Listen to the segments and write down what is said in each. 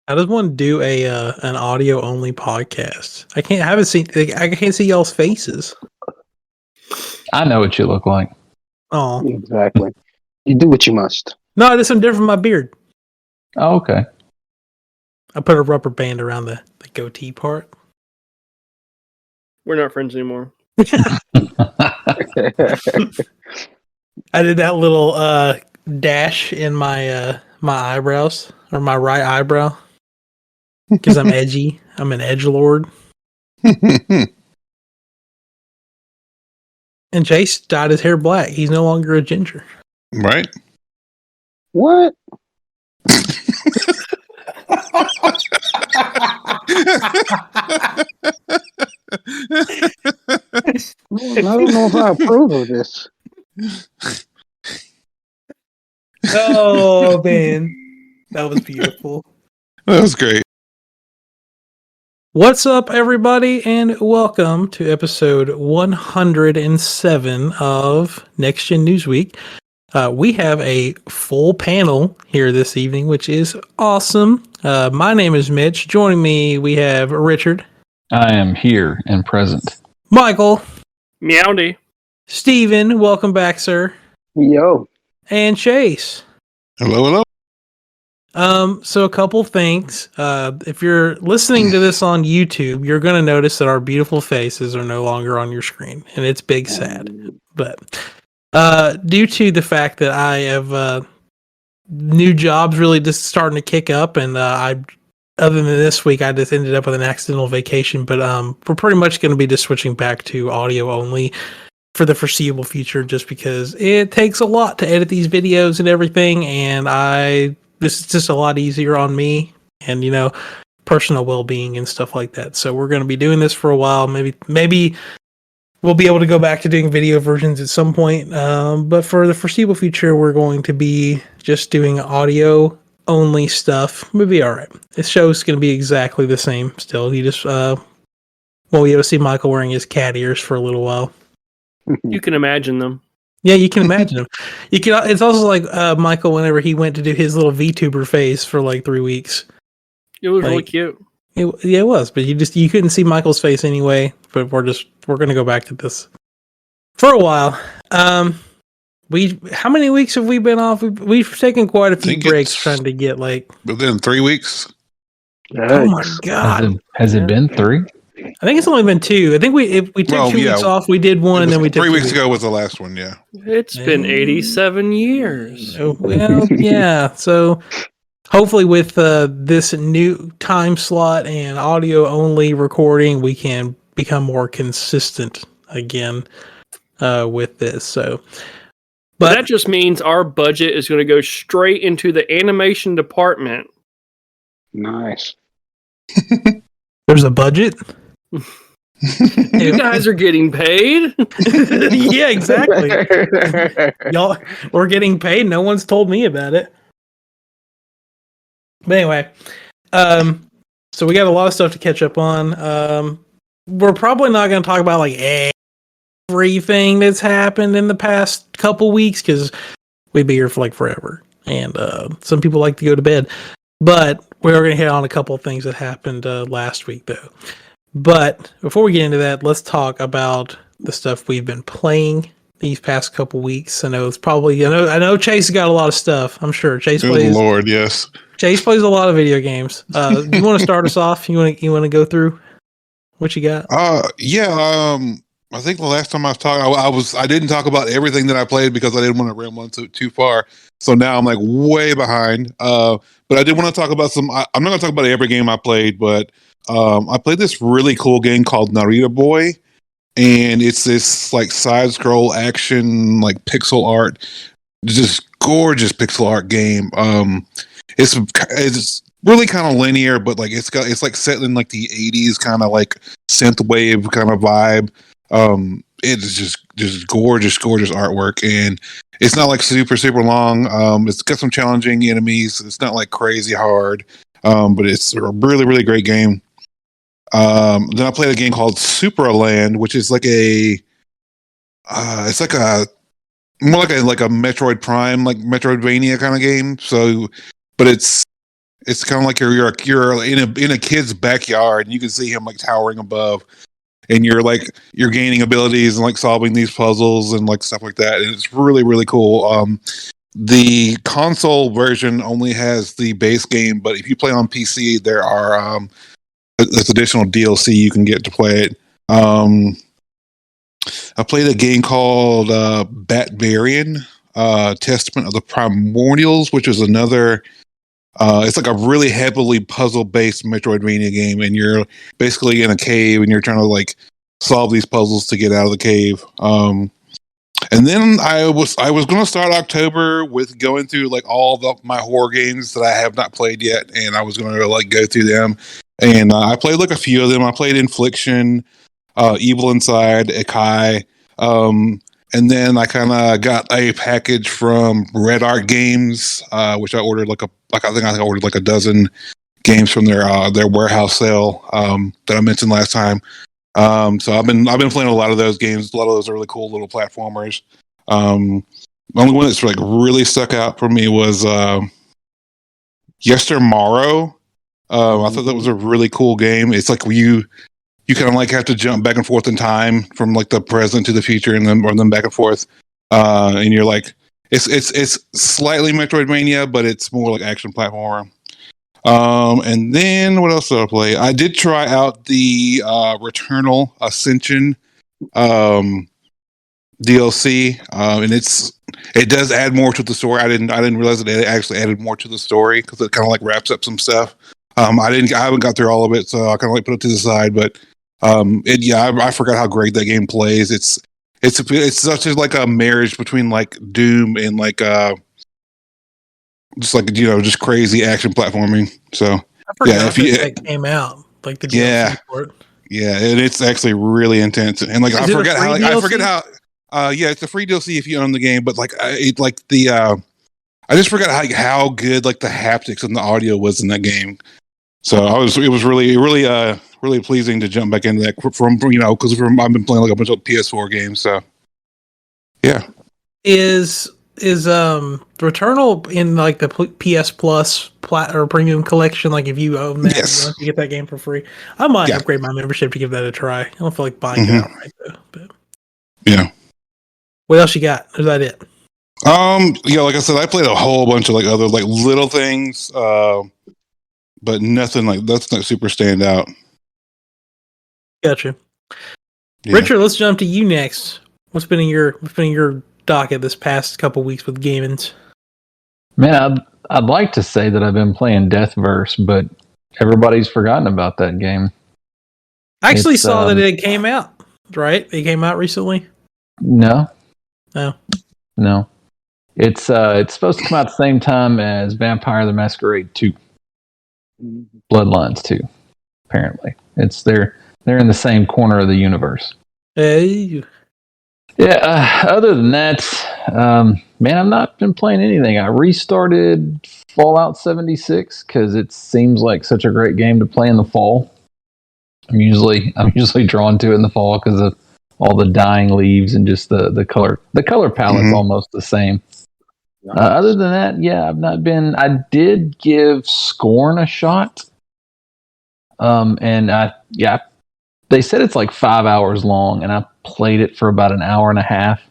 How does one do a an audio only podcast? I haven't seen. I can't see y'all's faces. I know what you look like. Oh, Exactly. You do what you must. no, I did something different with my beard. Oh, okay. I put a rubber band around the goatee part. We're not friends anymore. I did that little dash in my my eyebrows or my right eyebrow because I'm edgy. I'm an edgelord. And Chase dyed his hair black. He's no longer a ginger. Right? What? I don't know if I approve of this. Oh man, that was beautiful. That was great. What's up, everybody, and welcome to episode 107 of Next Gen Newsweek. We have a full panel here this evening, which is awesome. My name is Mitch. Joining me, we have Richard. I am here and present. Michael. Meowdy. Steven, welcome back, sir. Yo. And Chase. Hello. So a couple things. If you're listening to this on YouTube, you're going to notice that our beautiful faces are no longer on your screen, and it's big sad. But due to the fact that I have new jobs really just starting to kick up, and other than this week, I just ended up with an accidental vacation. But we're pretty much going to be just switching back to audio only for the foreseeable future, just because it takes a lot to edit these videos and everything, and this is just a lot easier on me and, personal well-being and stuff like that. So we're going to be doing this for a while. Maybe we'll be able to go back to doing video versions at some point. But for the foreseeable future, we're going to be just doing audio only stuff. We'll be all right. This show's going to be exactly the same still. You just, we'll be able to see Michael wearing his cat ears for a little while. You can imagine them. Yeah, you can imagine him. It's also like Michael whenever he went to do his little VTuber phase for like 3 weeks. It was really cute. It was, but you couldn't see Michael's face anyway. But we're gonna go back to this for a while. How many weeks have we been off? We've taken quite a few breaks trying to get within 3 weeks. Oh my god! Has it been 3? I think it's only been 2. I think we took 2 weeks off. We did one, and then we took 3 weeks ago was the last one. Yeah, it's been 87 years. Well, yeah. So hopefully, with this new time slot and audio only recording, we can become more consistent again with this. So, but that just means our budget is going to go straight into the animation department. Nice. There's a budget. You guys are getting paid. Yeah, exactly. Y'all, we're getting paid. No one's told me about it. But anyway, so we got a lot of stuff to catch up on. We're probably not going to talk about everything that's happened in the past couple weeks because we'd be here for forever, and some people like to go to bed. But we're going to hit on a couple of things that happened last week, though. But before we get into that, let's talk about the stuff we've been playing these past couple weeks. I know Chase has got a lot of stuff. I'm sure Chase plays. Lord, yes. Chase plays a lot of video games. Do you want to start us off? You want to go through what you got? Yeah. I think the last time I was talking, I didn't talk about everything that I played because I didn't want to ramble on too far. So now I'm way behind. But I did want to talk about I'm not going to talk about every game I played, but I played this really cool game called Narita Boy, and it's this side scroll action pixel art, just gorgeous pixel art game. It's really kind of linear, but it's set in the 80s kind of synth wave kind of vibe. It is just gorgeous artwork, and it's not super long. It's got some challenging enemies. It's not crazy hard, but it's a really, really great game. Then I played a game called Superland, which is it's more like a Metroid Prime, Metroidvania kind of game. So, but it's It's kind of like you're in a kid's backyard, and you can see him like towering above, and you're gaining abilities and like solving these puzzles and like stuff like that. And it's really really cool. The console version only has the base game, but if you play on PC, there are there's additional DLC you can get to play it. I played a game called Batbarian, Testament of the Primordials, which is another. It's like a really heavily puzzle-based Metroidvania game, and you're basically in a cave, and you're trying to like solve these puzzles to get out of the cave. And then I was going to start October with going through like all my horror games that I have not played yet, and I was going to like go through them. And I played like a few of them. I played Infliction, Evil Inside, Ikai, and then I kind of got a package from Red Art Games, which I ordered I think I ordered like a dozen games from their warehouse sale that I mentioned last time. So I've been playing a lot of those games. A lot of those are really cool little platformers. The only one that's like really stuck out for me was Yestermorrow. I thought that was a really cool game. It's like you kind of like have to jump back and forth in time from like the present to the future, and then back and forth. And you're like, it's slightly Metroidvania, but it's more like action platformer. And then what else did I play? I did try out the Returnal Ascension DLC, and it does add more to the story. I didn't realize that it actually added more to the story because it kind of like wraps up some stuff. I haven't got through all of it, so I kind of like put it to the side. But I forgot how great that game plays. It's such a, like a marriage between like Doom and like just like just crazy action platforming. So I forgot that came out, like the DLC for it. Yeah, and it's actually really intense. And like I forget how it's a free DLC if you own the game, but like I just forgot how good like the haptics and the audio was in that game. So it was really pleasing to jump back into that from because I've been playing like a bunch of PS4 games. So yeah, is Returnal in like the PS Plus or Premium collection? Like if you own that, you get that game for free. I might upgrade my membership to give that a try. I don't feel like buying it outright though. But yeah. What else you got? Is that it? Like I said, I played a whole bunch of like other like little things, but nothing like that's not super stand out. Gotcha. Yeah. Richard, let's jump to you next. What's been in your docket this past couple weeks with gaming? Man, I'd like to say that I've been playing Deathverse, but everybody's forgotten about that game. I actually saw that it came out, right? It came out recently? No. No. No. It's supposed to come out at the same time as Vampire the Masquerade 2. Bloodlines 2, apparently. They're in the same corner of the universe. Hey. Yeah, other than that, man, I've not been playing anything. I restarted Fallout 76 because it seems like such a great game to play in the fall. I'm usually drawn to it in the fall because of all the dying leaves and just the color. The color palette's almost the same. Other than that, yeah, I've not been. I did give Scorn a shot, and they said it's like 5 hours long, and I played it for about an hour and a half.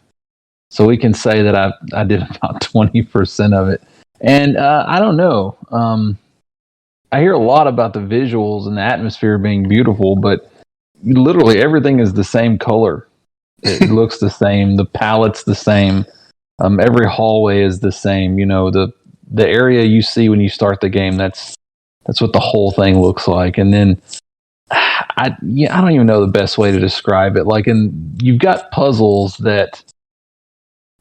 So we can say that I did about 20% of it. And I don't know. I hear a lot about the visuals and the atmosphere being beautiful, but literally everything is the same color. It looks the same. The palette's the same. Every hallway is the same. The area you see when you start the game, that's what the whole thing looks like. And then I don't even know the best way to describe it. Like, you've got puzzles that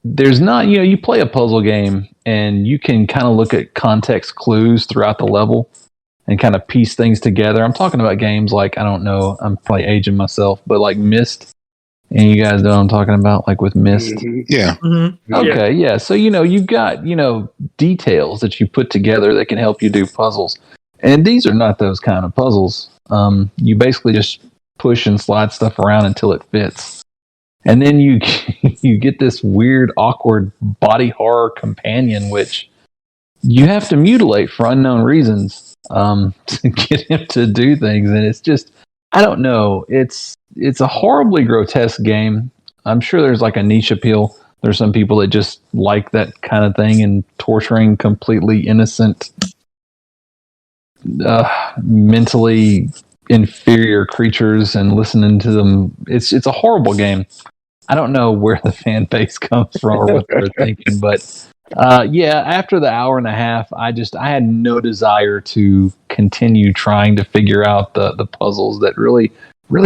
there's not, you play a puzzle game and you can kind of look at context clues throughout the level and kind of piece things together. I'm talking about games like, I don't know, I'm probably aging myself, but like Myst. And you guys know what I'm talking about, like with Myst? Yeah. Mm-hmm. Okay, yeah. So, you've got, details that you put together that can help you do puzzles. And these are not those kind of puzzles. You basically just push and slide stuff around until it fits. And then you get this weird, awkward body horror companion, which you have to mutilate for unknown reasons to get him to do things, and it's just, I don't know. It's a horribly grotesque game. I'm sure there's like a niche appeal. There's some people that just like that kind of thing and torturing completely innocent, mentally inferior creatures and listening to them. It's a horrible game. I don't know where the fan base comes from or what they're thinking, but yeah, after the hour and a half, I had no desire to continue trying to figure out the puzzles that really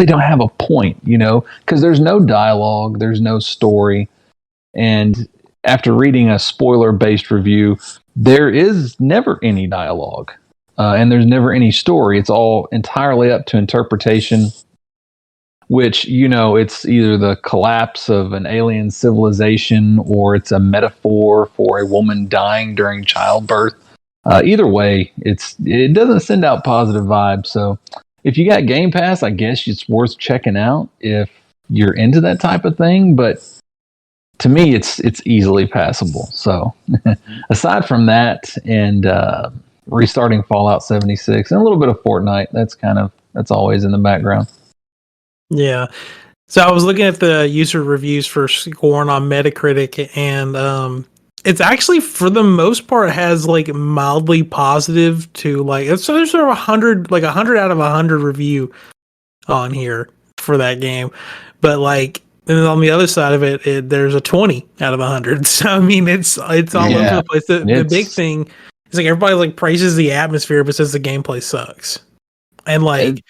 don't have a point, because there's no dialogue, there's no story. And after reading a spoiler-based review, there is never any dialogue, and there's never any story. It's all entirely up to interpretation, which, it's either the collapse of an alien civilization or it's a metaphor for a woman dying during childbirth. Either way, it doesn't send out positive vibes. So if you got Game Pass, I guess it's worth checking out if you're into that type of thing. But to me, it's easily passable. So aside from that and restarting Fallout 76 and a little bit of Fortnite, that's always in the background. Yeah. So I was looking at the user reviews for Scorn on Metacritic, and it's actually, for the most part, has like mildly positive to like, so there's sort of 100 out of 100 review on here for that game. But like, and on the other side of it, there's a 20 out of 100. So I mean, it's all over the place. The big thing is like everybody like praises the atmosphere, but says the gameplay sucks. And like,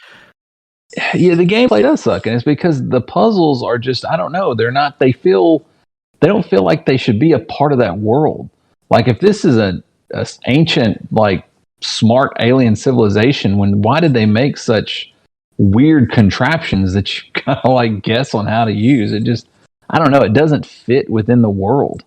yeah, the gameplay does suck, and it's because the puzzles are just, I don't know, they don't feel like they should be a part of that world. Like, if this is a ancient, like, smart alien civilization, why did they make such weird contraptions that you kind of like guess on how to use? It just, I don't know, it doesn't fit within the world.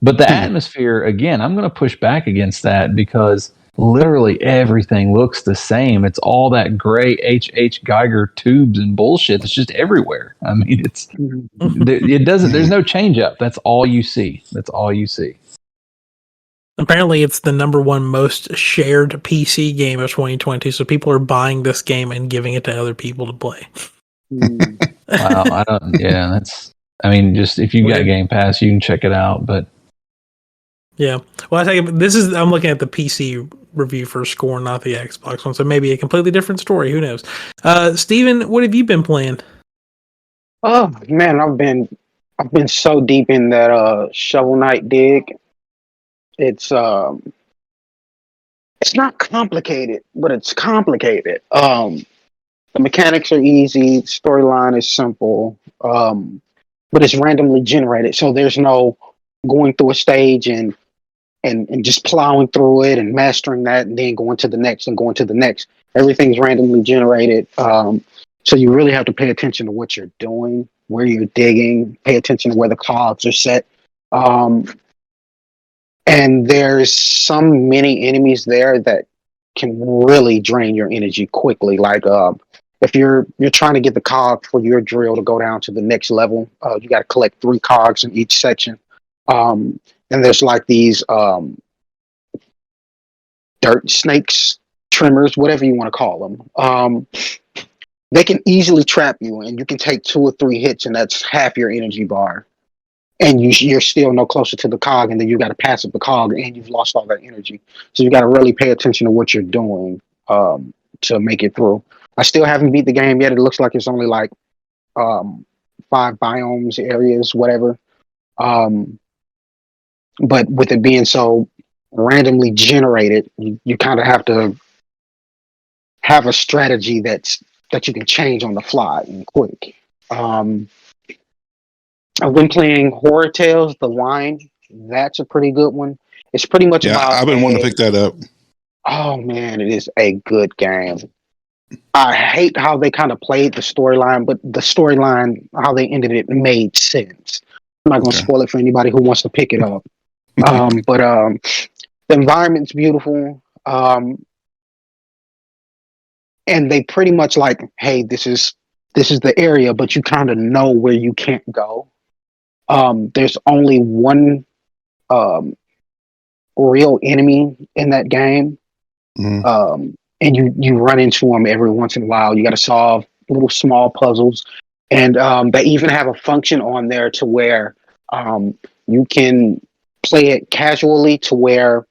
But the atmosphere, again, I'm going to push back against that because literally everything looks the same. It's all that gray H.H. Geiger tubes and bullshit. It's just everywhere. I mean, there's no change up. That's all you see. Apparently, it's the number one most shared PC game of 2020. So people are buying this game and giving it to other people to play. Wow. Just if you got Game Pass, you can check it out. But yeah, well, I'm looking at the PC review for Scorn, not the Xbox one. So maybe a completely different story. Who knows? Steven, what have you been playing? Oh man, I've been so deep in that Shovel Knight dig. It's not complicated, but it's complicated. The mechanics are easy, storyline is simple, but it's randomly generated. So there's no going through a stage and just plowing through it and mastering that and then going to the next and going to the next. Everything's randomly generated. So you really have to pay attention to what you're doing, where you're digging, pay attention to where the cogs are set. And there's some many enemies there that can really drain your energy quickly. Like if you're trying to get the cog for your drill to go down to the next level, you got to collect 3 cogs in each section. And there's like these dirt snakes, trimmers, whatever you want to call them. They can easily trap you, and you can take 2 or 3 hits, and that's half your energy bar. And you're still no closer to the cog, and then you got to pass up the cog, and you've lost all that energy. So you got to really pay attention to what you're doing to make it through. I still haven't beat the game yet. It looks like it's only like 5 biomes, areas, whatever. But with it being so randomly generated, you kind of have to have a strategy that you can change on the fly and quick. I've been playing Horror Tales: The Line. That's a pretty good one. It's pretty much about. I've been wanting to pick that up. Oh man, it is a good game. I hate how they kind of played the storyline, but the storyline, how they ended it, made sense. I'm not going to spoil it for anybody who wants to pick it up. But the environment's beautiful. And they pretty much like, hey, this is the area, but you kind of know where you can't go. There's only one real enemy in that game. And you run into them every once in a while. You got to solve little small puzzles, and they even have a function on there to where you can play it casually, to where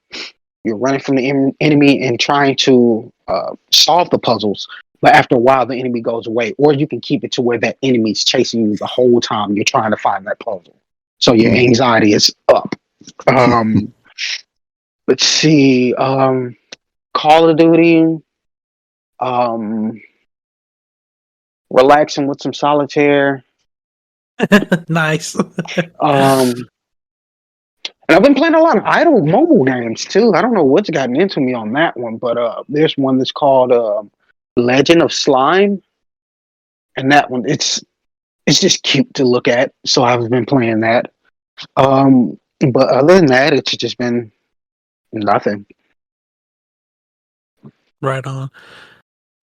you're running from the enemy and trying to solve the puzzles. But after a while, the enemy goes away, or you can keep it to where that enemy's chasing you the whole time you're trying to find that puzzle. So your anxiety is up. Let's see. Call of Duty. Relaxing with some solitaire. Nice. And I've been playing a lot of idle mobile games too. I don't know what's gotten into me on that one, but there's one that's called Legend of Slime, and that one it's just cute to look at. So I've been playing that. But other than that, it's just been nothing. Right on.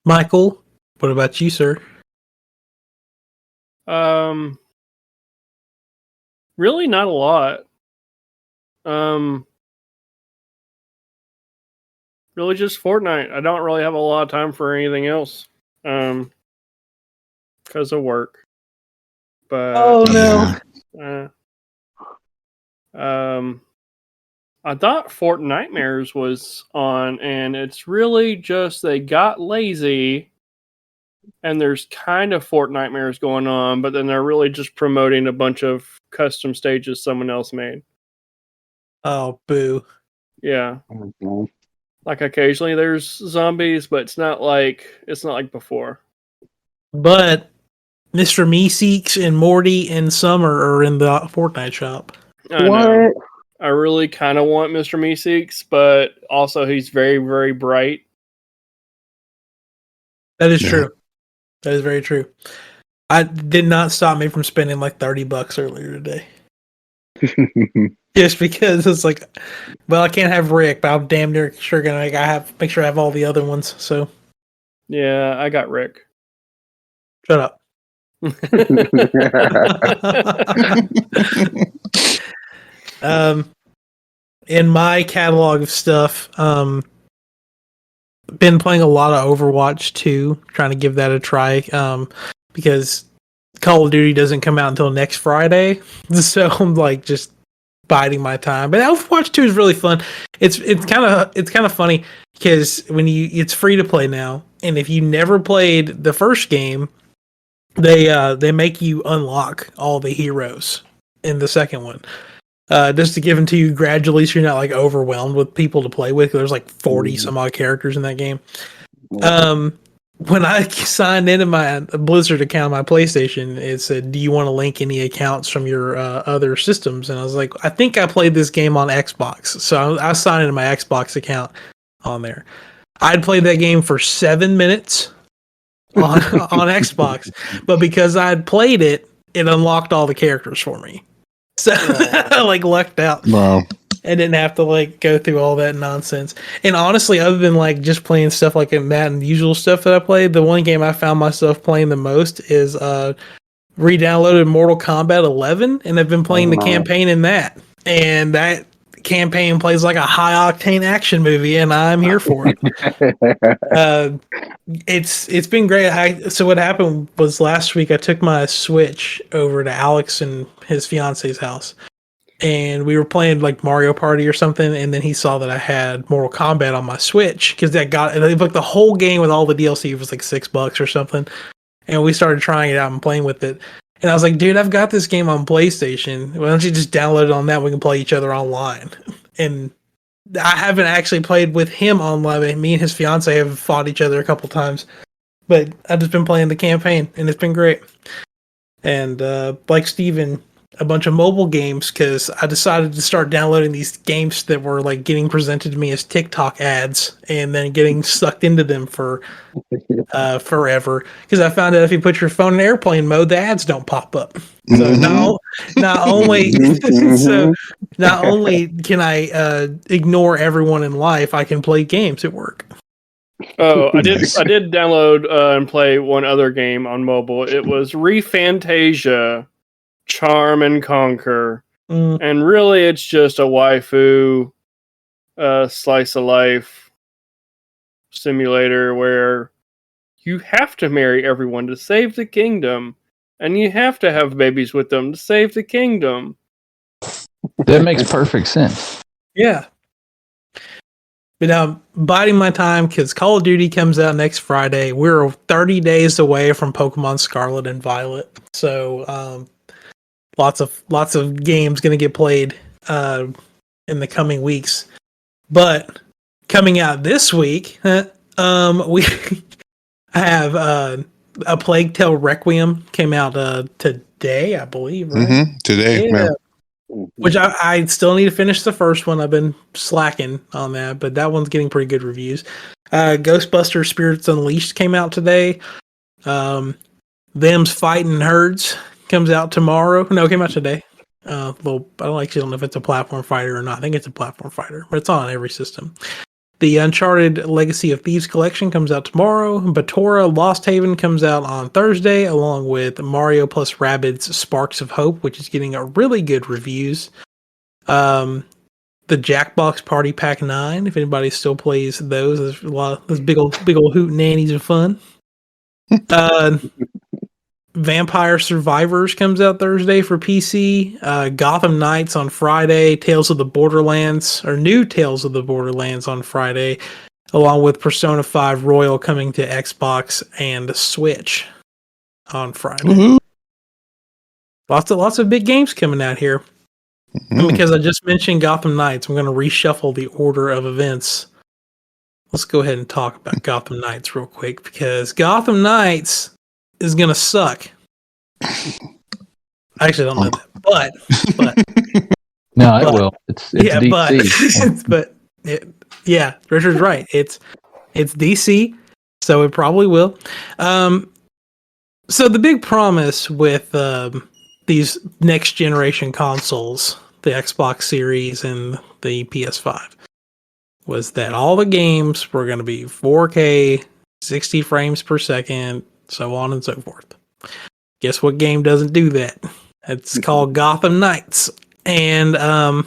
Michael, what about you, sir? Really not a lot. Really just Fortnite. I don't really have a lot of time for anything else. Because of work. But Oh no. I thought Fort Nightmares was on, and it's really just they got lazy, and there's kind of Fort Nightmares going on, but then they're really just promoting a bunch of custom stages someone else made. Oh, boo. Yeah. Like occasionally there's zombies, but it's not like before. But Mr. Meeseeks and Morty and Summer are in the Fortnite shop. I know. I really kind of want Mr. Meeseeks, but also he's very, very bright. That is true. That is very true. I did not stop me from spending like $30 earlier today. Just because it's like, well, I can't have Rick, but I'm damn near sure gonna make sure I have all the other ones. So yeah, I got Rick. Shut up. In my catalog of stuff, been playing a lot of Overwatch 2, trying to give that a try, because Call of Duty doesn't come out until next Friday, so I'm like just biding my time. But Overwatch 2 is really fun. It's kind of funny because it's free to play now, and if you never played the first game, they make you unlock all the heroes in the second one. Just to give them to you gradually so you're not like overwhelmed with people to play with. There's like 40 some odd characters in that game. When I signed into my Blizzard account on my PlayStation, it said, do you want to link any accounts from your other systems? And I was like, I think I played this game on Xbox. So I signed into my Xbox account on there. I'd played that game for 7 minutes on Xbox, but because I'd played it, it unlocked all the characters for me. So I like lucked out. Wow. And didn't have to like go through all that nonsense. And honestly, other than like just playing stuff like that and the usual stuff that I played, the one game I found myself playing the most is re-downloaded Mortal Kombat 11, and I've been playing the campaign in that. And that campaign plays like a high octane action movie, and I'm here for it. It's been great. So what happened was last week I took my Switch over to Alex and his fiance's house, and we were playing like Mario Party or something, and then he saw that I had Mortal Kombat on my Switch because like the whole game with all the DLC was like $6 or something, and we started trying it out and playing with it. And I was like, dude, I've got this game on PlayStation. Why don't you just download it on that? We can play each other online. And I haven't actually played with him online. Me and his fiance have fought each other a couple times, but I've just been playing the campaign, and it's been great. And like Steven, a bunch of mobile games, because I decided to start downloading these games that were like getting presented to me as TikTok ads, and then getting sucked into them for forever. Because I found out if you put your phone in airplane mode, the ads don't pop up. So not only can I ignore everyone in life, I can play games at work. Oh, I did download and play one other game on mobile. It was ReFantasia Charm and Conquer. And really it's just a waifu a slice of life simulator where you have to marry everyone to save the kingdom, and you have to have babies with them to save the kingdom. That makes perfect sense. Yeah. But I'm biding my time because Call of Duty comes out next Friday. We're 30 days away from Pokemon Scarlet and Violet, so lots of games going to get played in the coming weeks. But coming out this week, we have A Plague Tale Requiem came out today, I believe, right? Mm-hmm. Today, Yeah. man. Which I still need to finish the first one. I've been slacking on that, but that one's getting pretty good reviews. Ghostbusters Spirits Unleashed came out today. Them's Fighting Herds comes out tomorrow. No, it came out today. I don't know if it's a platform fighter or not. I think it's a platform fighter, but it's on every system. The Uncharted Legacy of Thieves collection comes out tomorrow. Batora Lost Haven comes out on Thursday, along with Mario plus Rabbids Sparks of Hope, which is getting a really good reviews. The Jackbox Party Pack 9, if anybody still plays those, there's a lot of those big old hootenannies of fun. Vampire Survivors comes out Thursday for PC. Gotham Knights on Friday. New Tales of the Borderlands on Friday, along with Persona 5 Royal coming to Xbox and Switch on Friday. Woo-hoo. Lots of big games coming out here. Mm-hmm. And because I just mentioned Gotham Knights, I'm going to reshuffle the order of events. Let's go ahead and talk about Gotham Knights real quick, because Gotham Knights is going to suck. I actually don't know that, but No, it will. It's DC. But Richard's right. It's DC, so it probably will. So the big promise with these next generation consoles, the Xbox Series and the PS5, was that all the games were going to be 4K, 60 frames per second, so on and so forth. Guess what game doesn't do that? It's called Gotham Knights. And I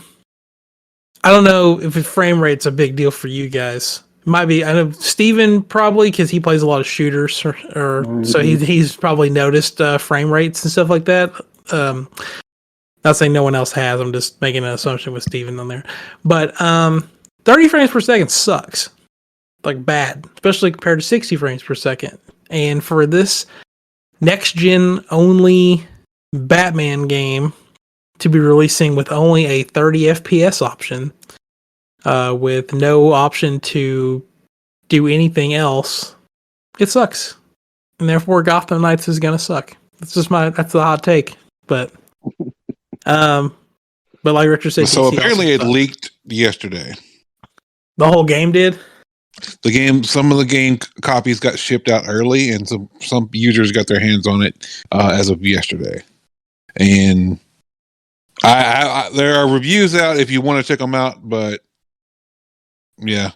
don't know if frame rate's a big deal for you guys. It might be. I know Steven probably, because he plays a lot of shooters, so he's probably noticed frame rates and stuff like that. Not saying no one else has. I'm just making an assumption with Steven on there. But 30 frames per second sucks. Like bad, especially compared to 60 frames per second. And for this next gen only Batman game to be releasing with only a 30 FPS option, with no option to do anything else, it sucks. And therefore Gotham Knights is gonna suck. That's the hot take. But like Richard said, So DC apparently it sucks. leaked yesterday. The whole game did? The game, some of the game copies got shipped out early, and some users got their hands on it as of yesterday. And I there are reviews out if you want to check them out, but yeah,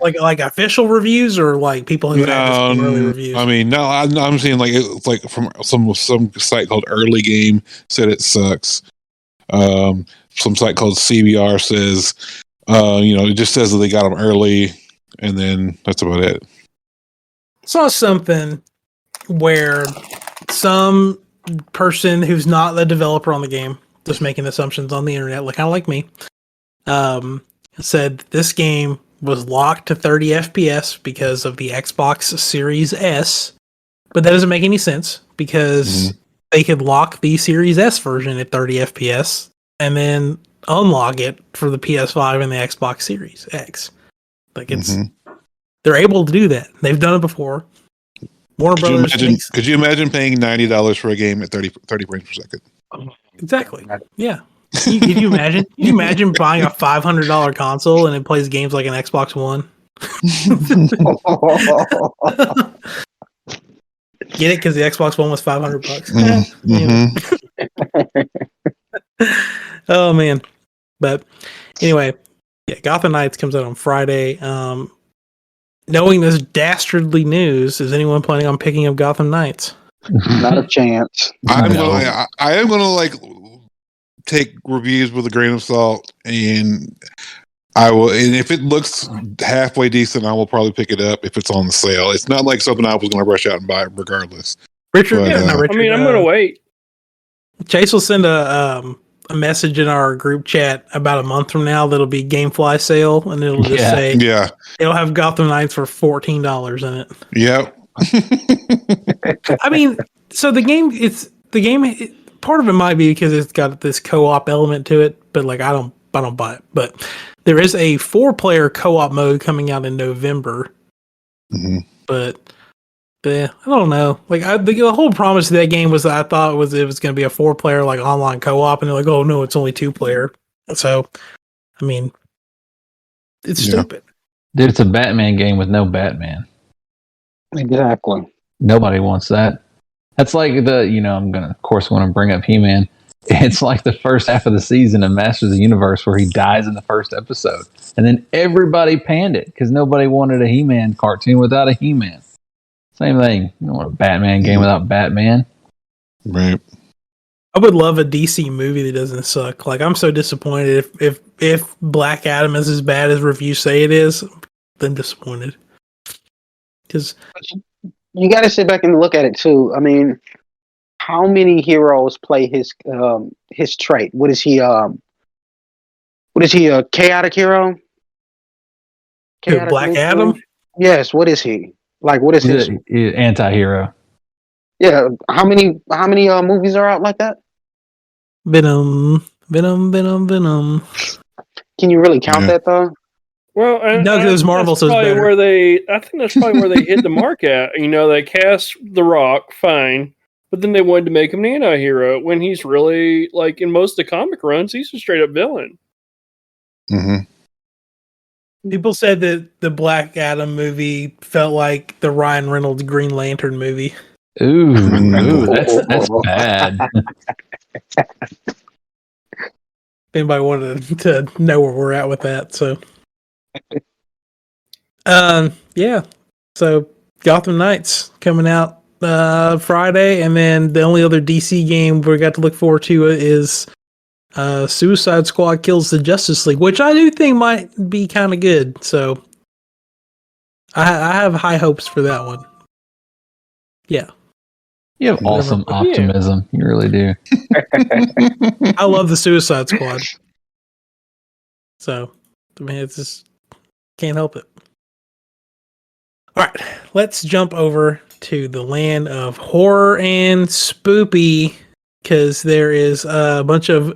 like official reviews or like people who had some early reviews. I mean, no, I'm seeing like it's like from some site called Early Game said it sucks. Some site called CBR says, it just says that they got them early. And then that's about it. Saw something where some person who's not the developer on the game, just making assumptions on the internet, like kind of like me, said this game was locked to 30 FPS because of the Xbox Series S. But that doesn't make any sense because they could lock the Series S version at 30 FPS and then unlock it for the PS5 and the Xbox Series X. Like they're able to do that. They've done it before. Warner Brothers. Could you imagine paying $90 for a game at 30 frames per second? Exactly. Yeah. Can you imagine? Can you imagine buying a $500 console and it plays games like an Xbox One? Get it? Because the Xbox One was $500. Oh man. But anyway. Yeah, Gotham Knights comes out on Friday. Knowing this dastardly news, is anyone planning on picking up Gotham Knights? Not a chance. I am gonna like take reviews with a grain of salt, and I will, and if it looks halfway decent, I will probably pick it up if it's on the sale. It's not like something I was going to rush out and buy regardless. Richard, But, no, Richard. I mean, I'm going to wait. Chase will send a message in our group chat about a month from now that'll be GameFly sale, and it'll just say, yeah, it'll have Gotham Knights for $14 in it. Yep. I mean, so the game, part of it might be because it's got this co-op element to it, but like I don't buy it. But there is a 4-player co-op mode coming out in November. Mm-hmm. But yeah, I don't know. Like the whole promise of that game was that I thought it was going to be a 4-player like online co-op, and they're like, oh no, it's only 2-player. So, I mean, it's stupid. Dude, it's a Batman game with no Batman. Exactly. Nobody wants that. That's like I'm gonna, of course, want to bring up He-Man. It's like the first half of the season of Masters of the Universe where he dies in the first episode, and then everybody panned it because nobody wanted a He-Man cartoon without a He-Man. Same thing. You don't want a Batman game without Batman. Right. I would love a DC movie that doesn't suck. Like I'm so disappointed if Black Adam is as bad as reviews say it is, then disappointed. Because you got to sit back and look at it too. I mean, how many heroes play his trait? What is he? What is he? A chaotic hero? Black Adam? Yes. What is he? Like, what is his anti-hero? Yeah. How many movies are out like that? Venom. Can you really count that though? Well, and no, because Marvel says better. I think that's probably where they hit the mark at. They cast The Rock, fine, but then they wanted to make him an anti-hero when he's really, like, in most of the comic runs, he's a straight-up villain. Mm-hmm. People said that the Black Adam movie felt like the Ryan Reynolds Green Lantern movie. Ooh, that's bad. If anybody wanted to know where we're at with that, so yeah. So Gotham Knights coming out Friday, and then the only other DC game we got to look forward to is Suicide Squad Kills the Justice League, which I do think might be kind of good. So I have high hopes for that one. Yeah. You have awesome optimism. You really do. I love the Suicide Squad. So, I mean, it's just can't help it. All right, let's jump over to the land of horror and spoopy, because there is a bunch of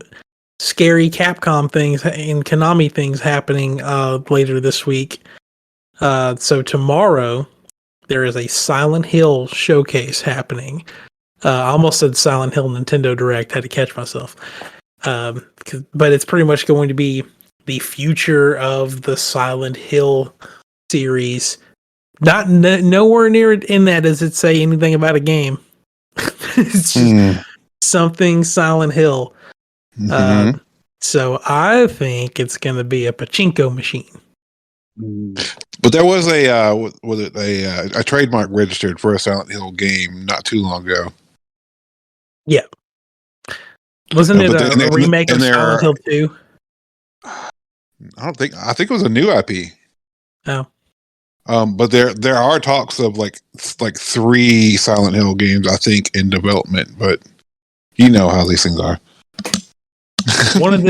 scary Capcom things and Konami things happening later this week. So tomorrow, there is a Silent Hill showcase happening. I almost said Silent Hill Nintendo Direct. Had to catch myself. But it's pretty much going to be the future of the Silent Hill series. Nowhere near it in that does it say anything about a game. It's just something Silent Hill. Mm-hmm. So I think it's going to be a pachinko machine. But there was a trademark registered for a Silent Hill game not too long ago. Yeah. Wasn't it a remake of Silent Hill 2? I think it was a new IP. Oh. But there are talks of like 3 Silent Hill games, I think, in development, but you know how these things are. One of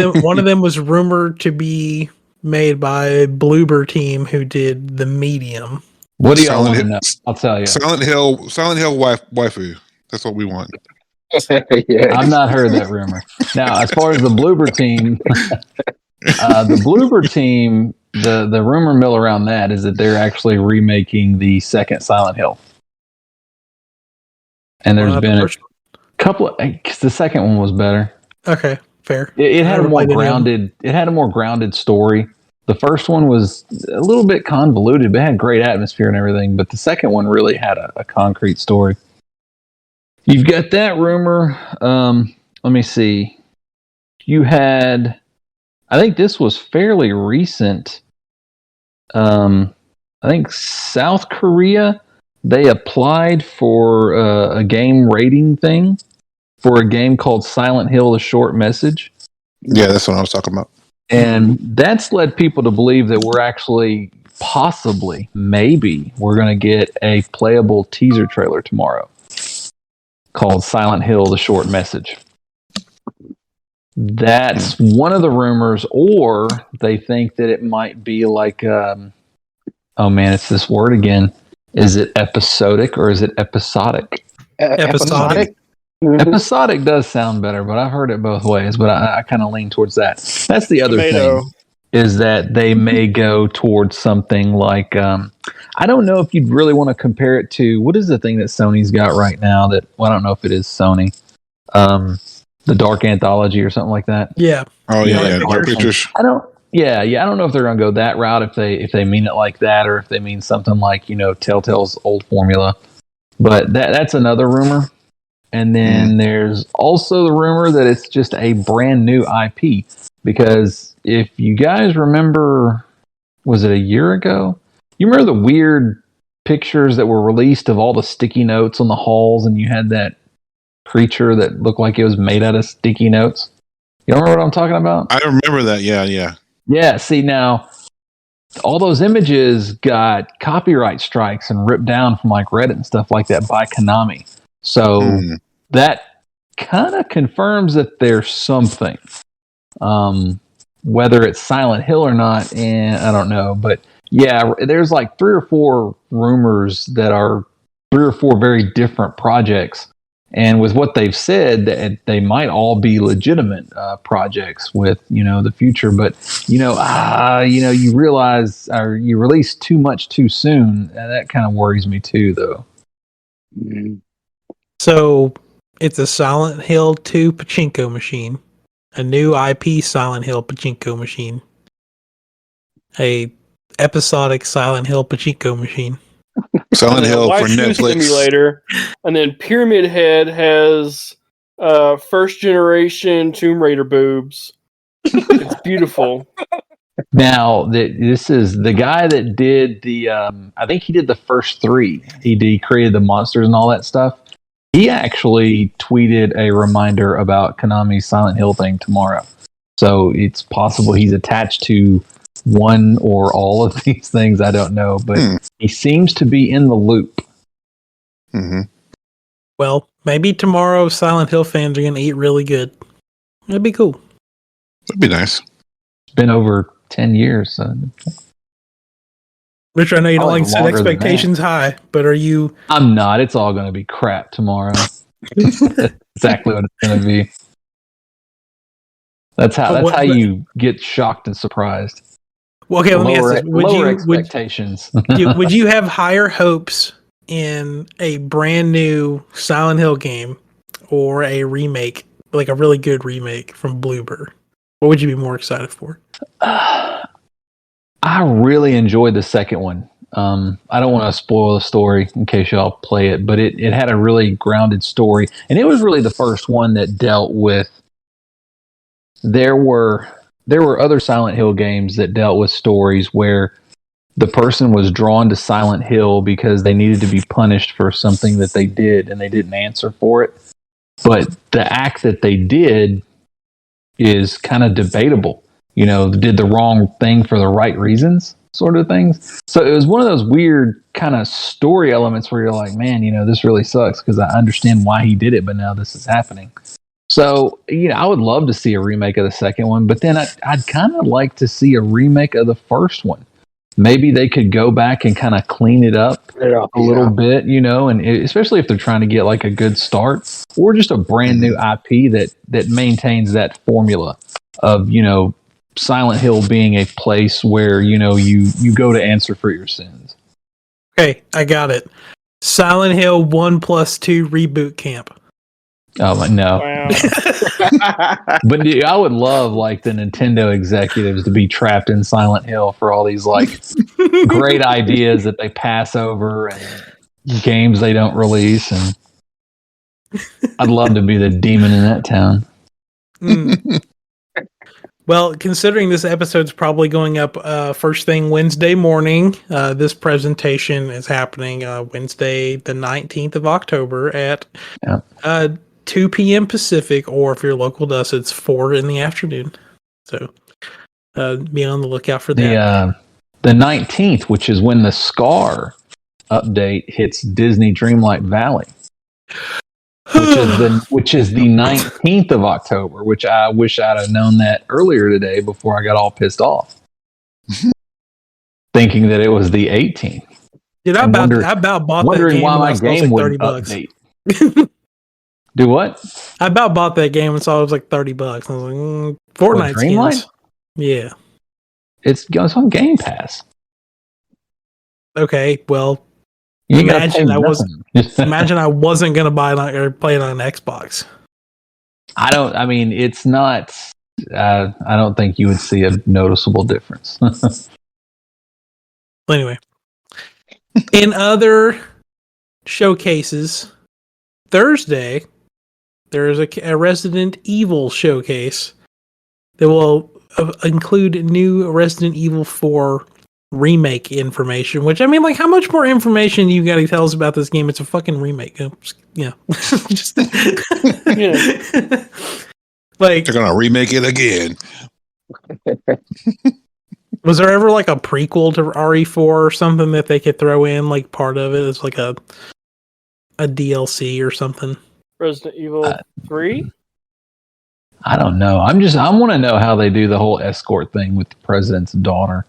them was rumored to be made by Bloober Team, who did The Medium. What do y'all want to know? I'll tell you. Silent Hill waifu. That's what we want. Yeah. I've not heard that rumor. Now, as far as the Bloober Team, the rumor mill around that is that they're actually remaking the second Silent Hill. And there's been a couple, because the second one was better. Okay, fair. It had a more grounded. It had a more grounded story. The first one was a little bit convoluted, but had great atmosphere and everything. But the second one really had a concrete story. You've got that rumor. Let me see. You had, I think this was fairly recent. I think South Korea, they applied for a game rating thing for a game called Silent Hill: A Short Message. Yeah, that's what I was talking about. And that's led people to believe that we're actually possibly, maybe, we're going to get a playable teaser trailer tomorrow called Silent Hill: The Short Message. That's one of the rumors, or they think that it might be like, oh man, it's this word again. Is it episodic or is it episodic? Episodic. Mhm. Episodic does sound better, but I've heard it both ways, but I kind of lean towards that. That's the other Tomato. thing, is that they may go towards something like, I don't know if you'd really want to compare it to, what is the thing that Sony's got right now that, well, I don't know if it is Sony, the Dark Anthology or something like that. Yeah. Oh Yeah, yeah, Dark pictures. I don't know if they're going to go that route, if they mean it like that, or if they mean something like, Telltale's old formula. But that's another rumor. And then there's also the rumor that it's just a brand new IP. Because if you guys remember, was it a year ago? You remember the weird pictures that were released of all the sticky notes on the halls, and you had that creature that looked like it was made out of sticky notes? You remember what I'm talking about? I remember that. Yeah. Yeah, see, now all those images got copyright strikes and ripped down from like Reddit and stuff like that by Konami. So that kind of confirms that there's something. Whether it's Silent Hill or not, I don't know. But yeah, there's like 3 or 4 rumors that are 3 or 4 very different projects. And with what they've said, that they might all be legitimate projects with the future. But you realize, or you release too much too soon. That kind of worries me too, though. Mhm. So it's a Silent Hill 2 pachinko machine, a new IP Silent Hill pachinko machine, a episodic Silent Hill pachinko machine. Silent Hill for Shoe Netflix. Simulator, and then Pyramid Head has first generation Tomb Raider boobs. It's beautiful. Now, this is the guy that did the. I think he did the first 3. He created the monsters and all that stuff. He actually tweeted a reminder about Konami's Silent Hill thing tomorrow. So it's possible he's attached to one or all of these things. I don't know, but he seems to be in the loop. Mm-hmm. Well, maybe tomorrow Silent Hill fans are going to eat really good. That'd be cool. That'd be nice. It's been over 10 years. So. Richard, I know you don't Probably like to set longer than expectations high, but are you... I'm not. It's all going to be crap tomorrow. That's exactly what it's going to be. That's how you get shocked and surprised. Well, okay, let me ask this. Lower expectations. Would you have higher hopes in a brand new Silent Hill game or a remake, like a really good remake from Bloober? What would you be more excited for? I really enjoyed the second one. I don't want to spoil the story in case y'all play it, but it had a really grounded story. And it was really the first one that dealt with... There were other Silent Hill games that dealt with stories where the person was drawn to Silent Hill because they needed to be punished for something that they did and they didn't answer for it. But the act that they did is kind of debatable. Did the wrong thing for the right reasons, sort of things. So it was one of those weird kind of story elements where you're like, man, this really sucks because I understand why he did it, but now this is happening. So, I would love to see a remake of the second one, but then I'd kind of like to see a remake of the first one. Maybe they could go back and kind of clean it up a little bit, and especially if they're trying to get like a good start, or just a brand new IP that maintains that formula of, Silent Hill being a place where, you go to answer for your sins. Okay, I got it. Silent Hill 1+2 reboot camp. Oh, no. Wow. But I would love like the Nintendo executives to be trapped in Silent Hill for all these like great ideas that they pass over and games they don't release. And I'd love to be the demon in that town. Well, considering this episode's probably going up first thing Wednesday morning, this presentation is happening Wednesday the 19th of October at 2 p.m. Pacific, or if you're local to us, it's 4 in the afternoon. So Be on the lookout for that. The 19th, which is when the Scar update hits Disney Dreamlight Valley, which is the 19th of October, which I wish I'd have known that earlier today before I got all pissed off, thinking that it was the 18th. Dude, I about bought that game why my and I saw it was game like wouldn't $30. update. Do what? I about bought that game and saw it was like $30. I was like, Fortnite skins. Yeah. It's on Game Pass. Okay, well, You imagine I wasn't gonna buy it or play it on an Xbox. I mean, it's not. I don't think you would see a noticeable difference. Anyway, in other showcases, Thursday there is a Resident Evil showcase that will include new Resident Evil 4 remake information, which I mean, like, how much more information you got to tell us about this game? It's a fucking remake. Yeah. Just, Yeah. Like, They're gonna remake it again. was there ever like a prequel to RE4 or something that they could throw in, like part of it as like a DLC or something? Resident Evil 3? I don't know. I want to know how they do the whole escort thing with the president's daughter.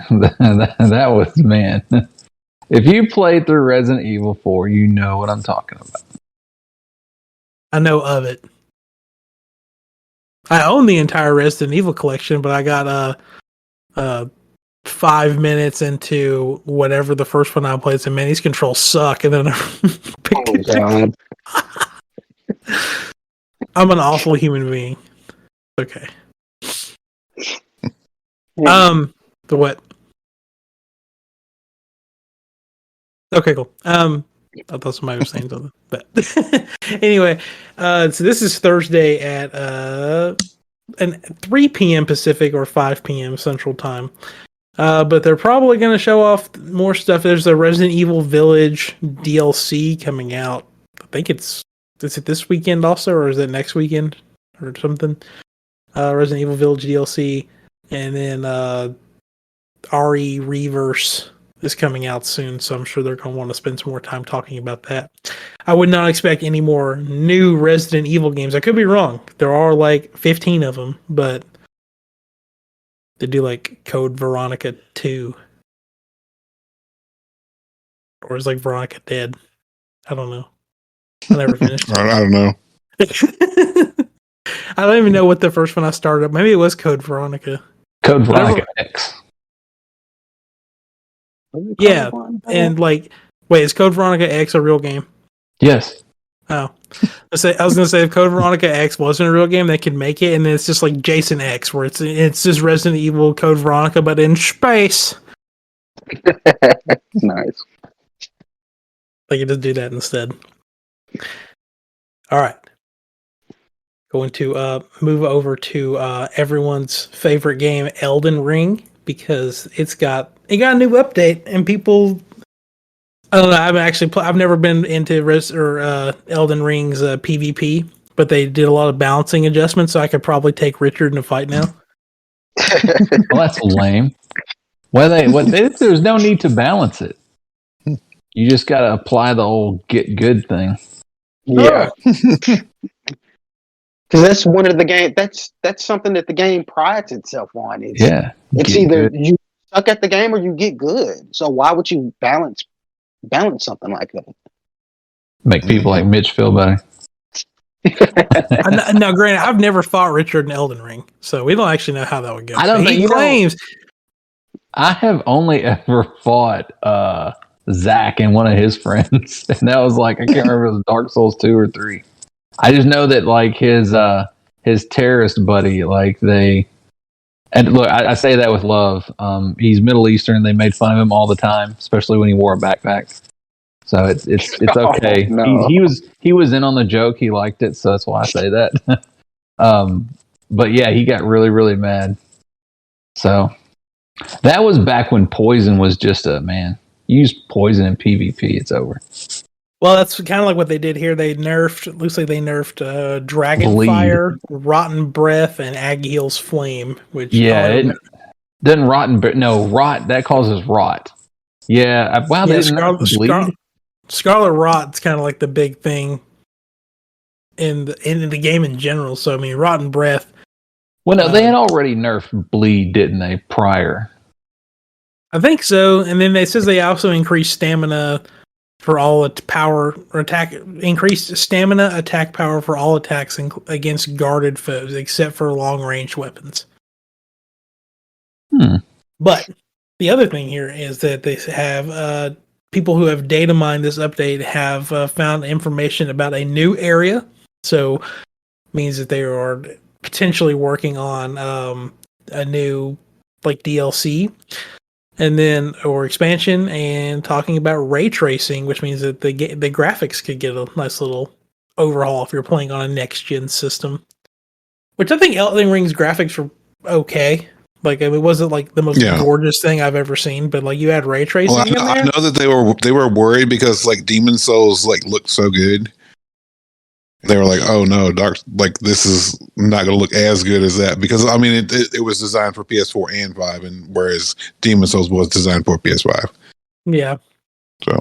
that was, man. If you played through Resident Evil 4, you know what I'm talking about. I know of it. I own the entire Resident Evil collection, but I got 5 minutes into whatever the first one I played, so man, these controls suck, and then I picked it God. I'm an awful human being. Okay. The what? Okay, cool. I thought somebody was saying something, but anyway, so this is Thursday at 3 p.m. Pacific or 5 p.m. Central Time. But they're probably going to show off more stuff. There's a Resident Evil Village DLC coming out. I think is it this weekend also, or is it next weekend or something? Resident Evil Village DLC, and then RE Reverse is coming out soon, so I'm sure they're going to want to spend some more time talking about that. I would not expect any more new Resident Evil games. I could be wrong. There are like 15 of them, but they do like Code Veronica 2. Or is like Veronica dead? I don't know. I never finished it. I don't know. I don't even know what the first one I started up. Maybe it was Code Veronica. Code Veronica X. Yeah, and like, wait, is Code Veronica X a real game? Yes. Oh, I was gonna say if Code Veronica X wasn't a real game, they could make it, and then it's just like Jason X, where it's just Resident Evil Code Veronica, but in space. Nice. They could just do that instead. All right, going to move over to everyone's favorite game, Elden Ring, because it got a new update, and people. I don't know. I've never been into Elden Ring's PvP, but they did a lot of balancing adjustments, so I could probably take Richard in a fight now. Well, that's lame. There's no need to balance it. You just got to apply the old get good thing. Yeah. Because that's one of the game. That's something that the game prides itself on. It's either good. You suck at the game or you get good. So why would you balance something like that? Make people like Mitch feel better. Now, granted, I've never fought Richard in Elden Ring, so we don't actually know how that would go. I don't think he claims. I have only ever fought Zach and one of his friends, and that was like, I can't remember if it was Dark Souls 2 or 3. I just know that like his terrorist buddy, like they. And look, I say that with love. He's Middle Eastern. They made fun of him all the time, especially when he wore a backpack. So it's okay. Oh, no. He was in on the joke. He liked it, so that's why I say that. But yeah, he got really, really mad. So that was back when poison was just a man. Use poison in PvP, it's over. Well, that's kind of like what they did here. They nerfed. Looks like they nerfed Dragonfire, Rotten Breath, and Agheel's Flame. Which doesn't rot that causes rot. Yeah, wow, they didn't nerf bleed. Scarlet Rot's kind of like the big thing in the game in general. So I mean, Rotten Breath. Well, no, they had already nerfed bleed, didn't they? Prior, I think so. And then it says they also increased stamina for all power or attack. Increased stamina attack power for all attacks against guarded foes, except for long range weapons. But the other thing here is that they have people who have data mined this update have found information about a new area. So means that they are potentially working on a new like DLC and then or expansion, and talking about ray tracing, which means that the graphics could get a nice little overhaul if you're playing on a next gen system. Which I think Elden Ring's graphics were okay. Like, I mean, it wasn't like the most gorgeous thing I've ever seen, but like you had ray tracing in there. I know that they were worried because like Demon Souls like looked so good. They were like, "Oh no, this is not going to look as good as that," because I mean, it was designed for PS4 and 5, and whereas Demon Souls was designed for PS5. Yeah. So,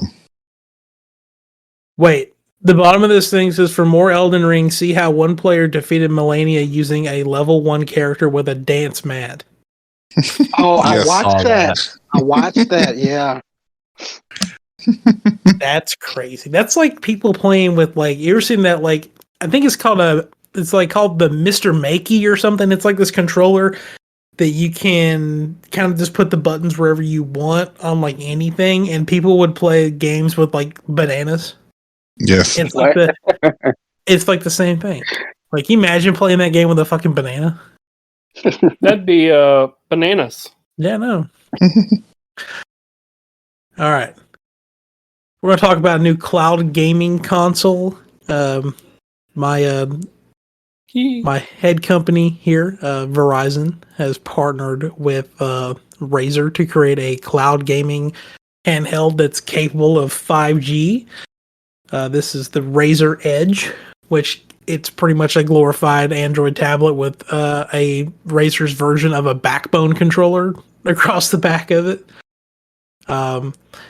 wait, the bottom of this thing says, "For more Elden Ring, see how one player defeated Melania using a level 1 character with a dance mat." Oh, yes. I watched that. Yeah. That's crazy. That's like people playing with like, you ever seen that? Like, I think it's called the Mr. Makey or something. It's like this controller that you can kind of just put the buttons wherever you want on like anything, and people would play games with like bananas. Yes, it's like the same thing. Like, you imagine playing that game with a fucking banana. That'd be bananas. Yeah, no. All right. We're going to talk about a new cloud gaming console. My head company here, Verizon, has partnered with Razer to create a cloud gaming handheld that's capable of 5G. This is the Razer Edge, which it's pretty much a glorified Android tablet with a Razer's version of a backbone controller across the back of it.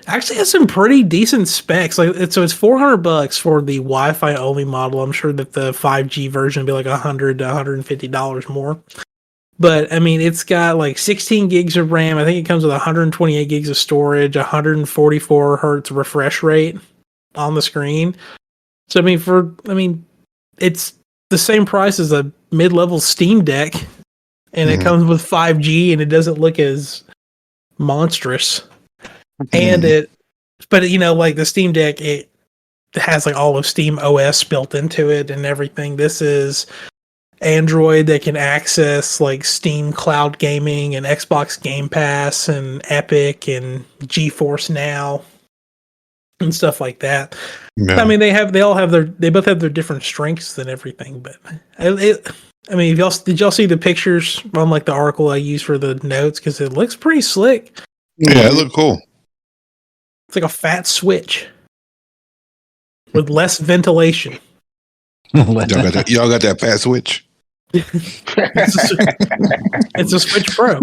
Actually has some pretty decent specs. Like, it's $400 for the Wi-Fi only model. I'm sure that the 5G version will be like $100 to $150 more. But I mean, it's got like 16 gigs of RAM. I think it comes with 128 gigs of storage, 144 hertz refresh rate on the screen. So I mean, it's the same price as a mid-level Steam Deck, and it comes with 5G, and it doesn't look as monstrous. And but you know, like the Steam Deck, it has like all of Steam OS built into it and everything. This is Android that can access like Steam Cloud Gaming and Xbox Game Pass and Epic and GeForce Now and stuff like that. Yeah. I mean, they both have their different strengths and everything. But I mean, did y'all see the pictures on like the article I used for the notes? Because it looks pretty slick. Yeah, it looked cool. It's like a fat Switch with less ventilation. Y'all got that fat Switch? It's a Switch Pro.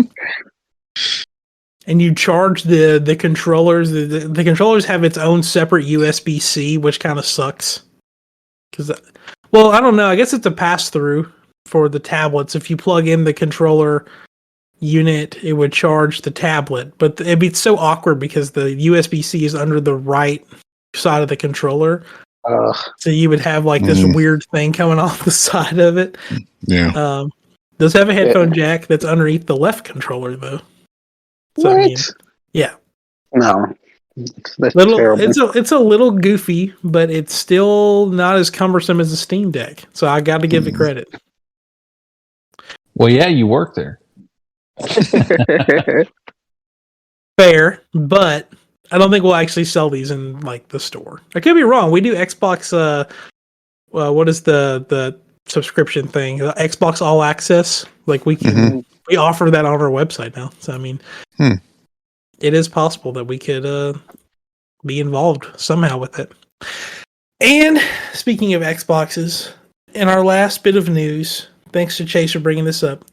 And you charge the controllers. The controllers have its own separate USB-C, which kind of sucks. Well, I don't know. I guess it's a pass-through for the tablets. If you plug in the controller unit, it would charge the tablet, but it'd be so awkward because the USB-C is under the right side of the controller. So you would have like this weird thing coming off the side of it. Yeah. Does have a headphone jack that's underneath the left controller though. So, what? I mean, yeah. No. That's terrible. It's a little goofy, but it's still not as cumbersome as a Steam Deck. So I got to give it credit. Well, yeah, you work there. Fair, but I don't think we'll actually sell these in like the store. I could be wrong. We do Xbox. What is the subscription thing? Xbox All Access. Like we can we offer that on our website now. So I mean, it is possible that we could be involved somehow with it. And speaking of Xboxes, in our last bit of news, thanks to Chase for bringing this up,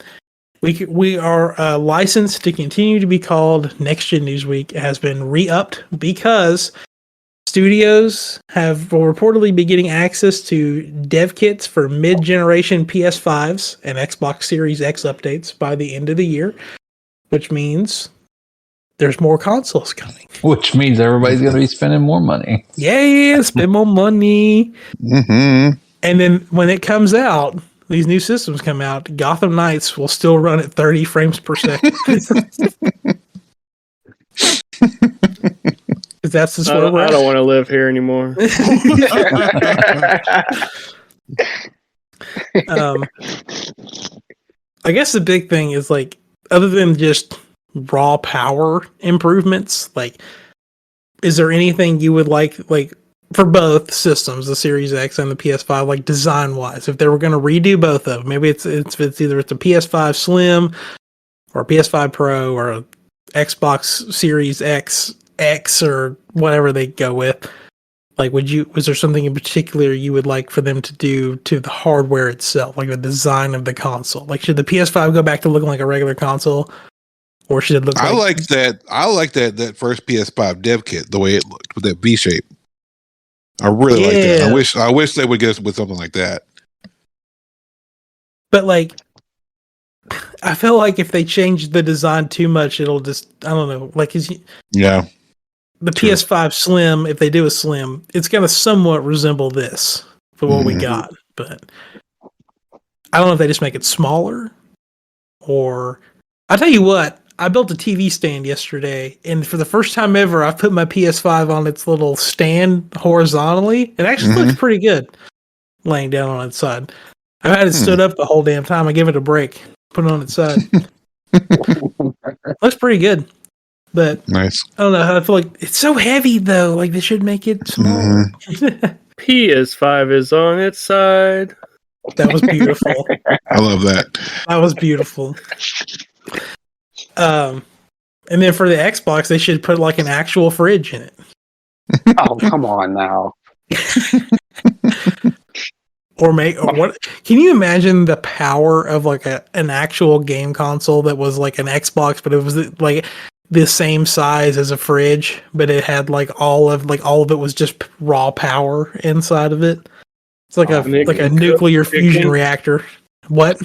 we are licensed to continue to be called Next Gen Newsweek. It has been re-upped because studios will reportedly be getting access to dev kits for mid-generation PS5s and Xbox Series X updates by the end of the year, which means there's more consoles coming. Which means everybody's going to be spending more money. Yeah, spend more money. Mm-hmm. And then when it comes out, these new systems come out, Gotham Knights will still run at 30 frames per second. That's just where we're I at. don't want to live here anymore. I guess the big thing is like, other than just raw power improvements, like, is there anything you would like for both systems, the Series X and the PS5, like design wise, if they were going to redo both of them? Maybe it's either it's a PS5 Slim or a PS5 Pro or a Xbox Series X or whatever they go with. Like, was there something in particular you would like for them to do to the hardware itself, like the design of the console? Like, should the PS5 go back to looking like a regular console, or should it look? I like that first PS5 dev kit, the way it looked with that V shape. I really like that. I wish they would get us with something like that. But like, I feel like if they change the design too much, it'll just, I don't know. Like, Yeah. The True. PS5 Slim, if they do a Slim, it's going to somewhat resemble this for what we got. But I don't know if they just make it smaller, or I'll tell you what, I built a TV stand yesterday, and for the first time ever, I put my PS5 on its little stand horizontally. It actually looks pretty good laying down on its side. I've had it stood up the whole damn time. I give it a break, put it on its side. Looks pretty good. But nice. I don't know. I feel like it's so heavy, though. Like, they should make it smaller. PS5 is on its side. That was beautiful. I love that. That was beautiful. And then for the Xbox, they should put like an actual fridge in it. Oh, come on now. Or what? Can you imagine the power of like an actual game console that was like an Xbox, but it was like the same size as a fridge, but it had like all of it was just raw power inside of it. It's like a nuclear fusion reactor. What?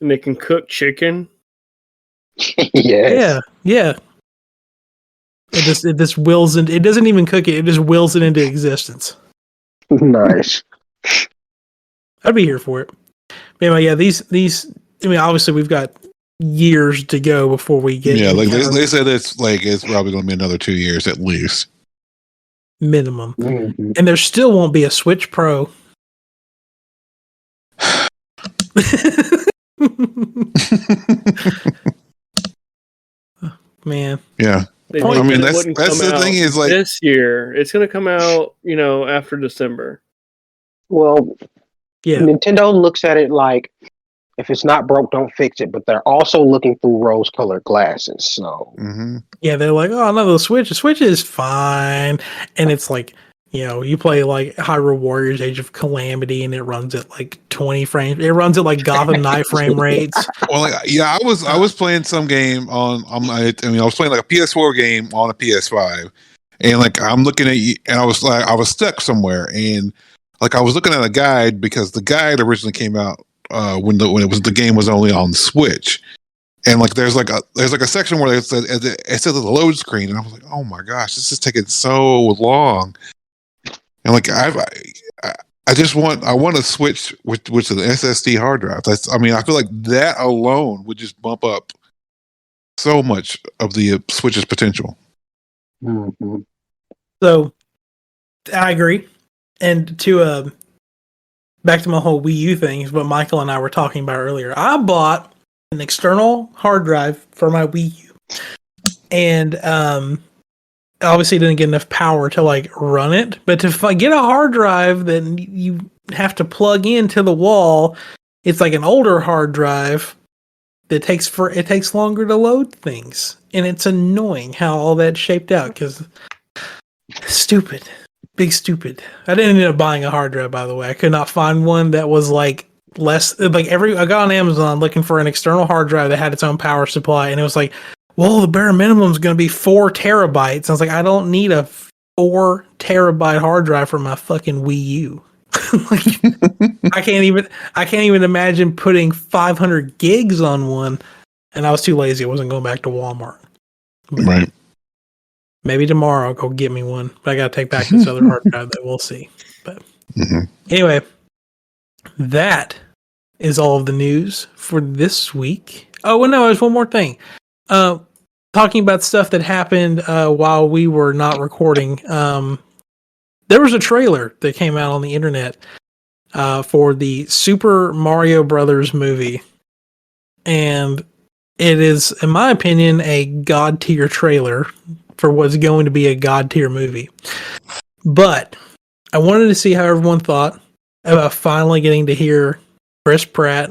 And they can cook chicken. Yes. Yeah. It just wills in. It doesn't even cook it. It just wills it into existence. Nice. I'd be here for it. But anyway, yeah, these. I mean, obviously, we've got years to go before we get. Yeah, like they said, it's probably going to be another 2 years at least, minimum, and there still won't be a Switch Pro. Man. Yeah. I mean, that's the thing is like this year. It's going to come out, after December. Well, yeah. Nintendo looks at it like, if it's not broke, don't fix it. But they're also looking through rose-colored glasses. So yeah, they're like, oh no, the Switch is fine, and it's like, you play like Hyrule Warriors: Age of Calamity, and it runs at like 20 frames. It runs at like Gotham Knight frame rates. Well, I was playing some game I was playing like a PS4 game on a PS5, and like I'm looking at you, and I was stuck somewhere, and like I was looking at a guide because the guide originally came out when the game was only on the Switch, and like there's like a section where it said the load screen, and I was like, oh my gosh, this is taking so long. And like I want to switch with an SSD hard drive. I feel like that alone would just bump up so much of the Switch's potential. Mm-hmm. So I agree. And to back to my whole Wii U thing, is what Michael and I were talking about earlier. I bought an external hard drive for my Wii U, and obviously didn't get enough power to like run it, but to get a hard drive that you have to plug into the wall, it's like an older hard drive that it takes longer to load things, and it's annoying how all that's shaped out because stupid. Big stupid. I didn't end up buying a hard drive, by the way. I could not find one that was like less like I got on Amazon looking for an external hard drive that had its own power supply, and it was like, well, the bare minimum is going to be 4 terabytes. I was like, I don't need a 4 terabyte hard drive for my fucking Wii U. Like, I can't even imagine putting 500 gigs on one, and I was too lazy. I wasn't going back to Walmart. But Right. maybe tomorrow I'll go get me one. But I got to take back this other hard drive that we'll see. But anyway, that is all of the news for this week. Oh, well, no, there's one more thing. Talking about stuff that happened while we were not recording. There was a trailer that came out on the internet for the Super Mario Brothers movie. And it is, in my opinion, a god tier trailer for what's going to be a god tier movie. But I wanted to see how everyone thought about finally getting to hear Chris Pratt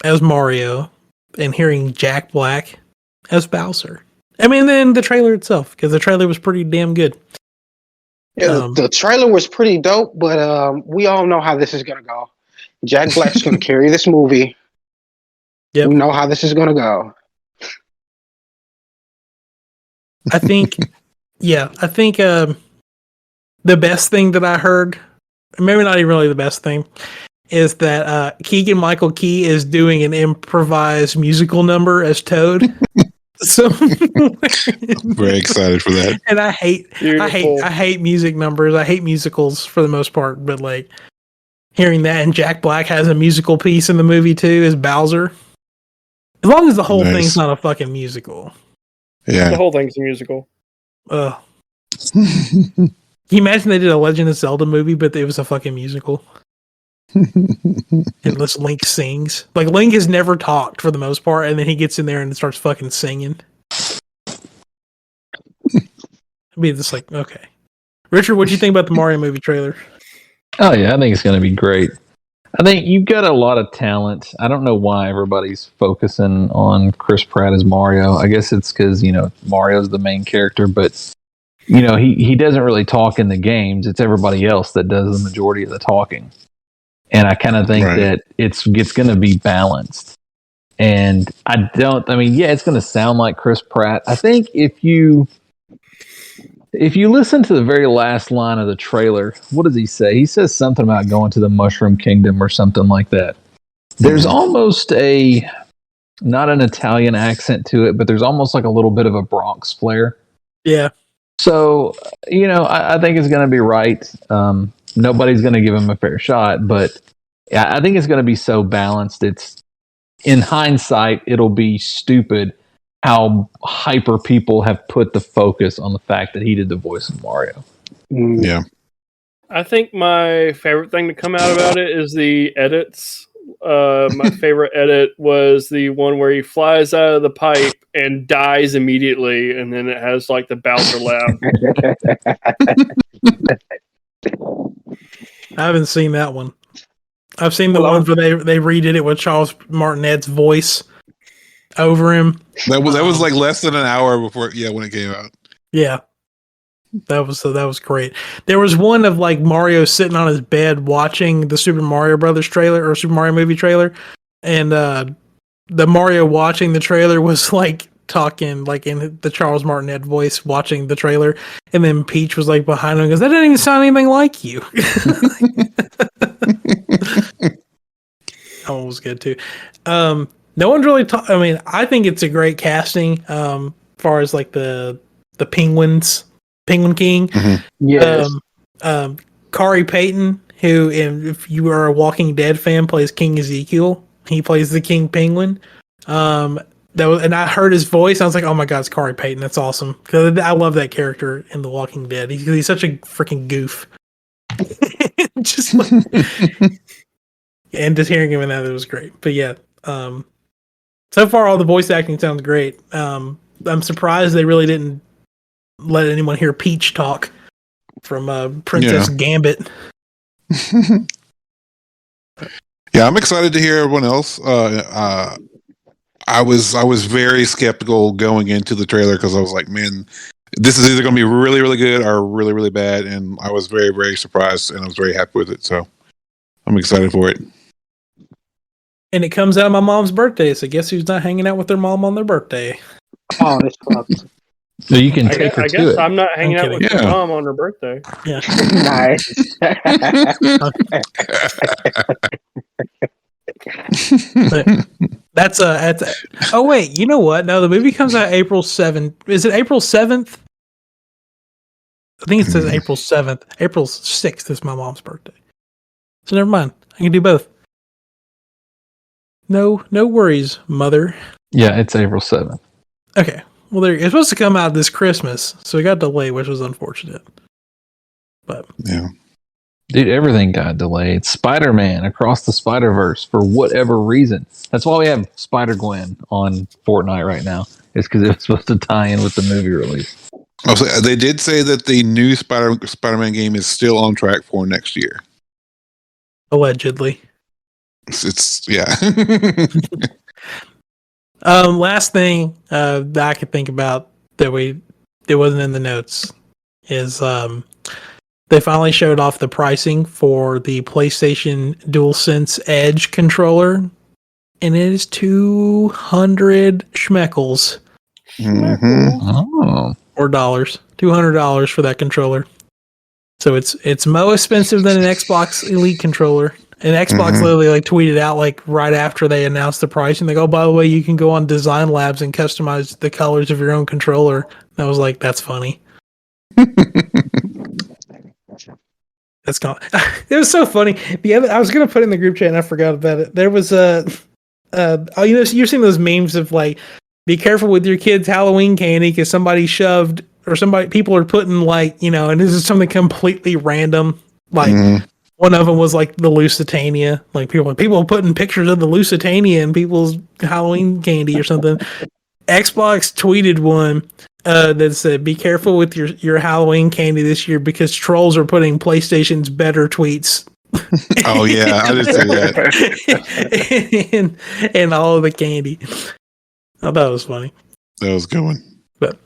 as Mario and hearing Jack Black as Bowser. I mean, then the trailer itself, because the trailer was pretty damn good. Yeah, the trailer was pretty dope, but we all know how this is going to go. Jack Black's going to carry this movie. Yep. We know how this is going to go. I think the best thing that I heard, maybe not even really the best thing, is that Keegan Michael Key is doing an improvised musical number as Toad. So Very excited for that. And I hate music numbers. I hate musicals for the most part, but like hearing that, and Jack Black has a musical piece in the movie too as Bowser. As long as the whole thing's not a fucking musical. Yeah. The whole thing's a musical. Can you imagine they did a Legend of Zelda movie, but it was a fucking musical? Unless Link sings. Like, Link has never talked for the most part, and then he gets in there and starts fucking singing. I'd be just like, okay. Richard, what do you think about the Mario movie trailer? Oh, yeah, I think it's going to be great. I think you've got a lot of talent. I don't know why everybody's focusing on Chris Pratt as Mario. I guess it's because, Mario's the main character, but, he doesn't really talk in the games. It's everybody else that does the majority of the talking. And I kind of think that it's going to be balanced. And it's going to sound like Chris Pratt. I think if you listen to the very last line of the trailer, what does he say? He says something about going to the Mushroom Kingdom or something like that. There's almost not an Italian accent to it, but there's almost like a little bit of a Bronx flair. Yeah. So, I think it's going to be right. Nobody's going to give him a fair shot, but I think it's going to be so balanced. It's, in hindsight, it'll be stupid how hyper people have put the focus on the fact that he did the voice of Mario. Yeah. I think my favorite thing to come out about it is the edits. My favorite edit was the one where he flies out of the pipe and dies immediately, and then it has like the Bowser laugh. I haven't seen that one. I've seen the ones where they redid it with Charles Martinet's voice over him. That was like less than an hour before, when it came out. Yeah. That was great. There was one of like Mario sitting on his bed watching the Super Mario Brothers trailer or Super Mario movie trailer, and the Mario watching the trailer was like talking like in the Charles Martinet voice watching the trailer, and then Peach was like behind him and goes, "That didn't even sound anything like you." That one was good too. No one's really I mean, I think it's a great casting as far as like the Penguin King. Mm-hmm. Yes. Kari Payton, who, if you are a Walking Dead fan, plays King Ezekiel. He plays the King Penguin. And I heard his voice. I was like, oh my god, it's Kari Payton. That's awesome. Because I love that character in The Walking Dead. He's such a freaking goof. Just like, and just hearing him in that, it was great. But yeah, so far all the voice acting sounds great. I'm surprised they really didn't let anyone hear Peach talk from Princess Gambit. Yeah, I'm excited to hear everyone else. I was very skeptical going into the trailer because I was like, man, this is either going to be really, really good or really, really bad. And I was very, very surprised, and I was very happy with it. So I'm excited for it. And it comes out of my mom's birthday, so guess who's not hanging out with their mom on their birthday? Oh, this fucks. So you can take her I to guess it. I'm not hanging out with kidding. your Yeah. mom on her birthday. Yeah. Nice. But that's oh wait, you know what? No, the movie comes out April 7th. Is it April 7th? I think it says April 7th. April 6th is my mom's birthday. So never mind. I can do both. No worries, mother. Yeah, it's April 7th. Okay. Well, it's supposed to come out this Christmas, so it got delayed, which was unfortunate. But Yeah. Dude, everything got delayed. Spider-Man Across the Spider-Verse, for whatever reason. That's why we have Spider-Gwen on Fortnite right now. It's because it was supposed to tie in with the movie release. Also, they did say that the new Spider-Man game is still on track for next year. allegedly. It's yeah. Last thing that I could think about that wasn't in the notes is they finally showed off the pricing for the PlayStation DualSense Edge controller, and it is 200 schmeckles Mhm. Oh. or dollars, $200 for that controller. So it's more expensive than an Xbox Elite controller. And Xbox literally like tweeted out like right after they announced the price, and they go, by the way, you can go on Design Labs and customize the colors of your own controller. And I was like, that's funny. That's gone. It was so funny. I was gonna put it in the group chat and I forgot about it. There was you've seen those memes of like, be careful with your kids' Halloween candy because somebody shoved or people are putting like, and this is something completely random. Like one of them was like the Lusitania. Like people are putting pictures of the Lusitania in people's Halloween candy or something. Xbox tweeted one that said, "Be careful with your Halloween candy this year because trolls are putting PlayStation's better tweets." Oh yeah, I did see that. and all of the candy. I thought it was funny. That was a good one. But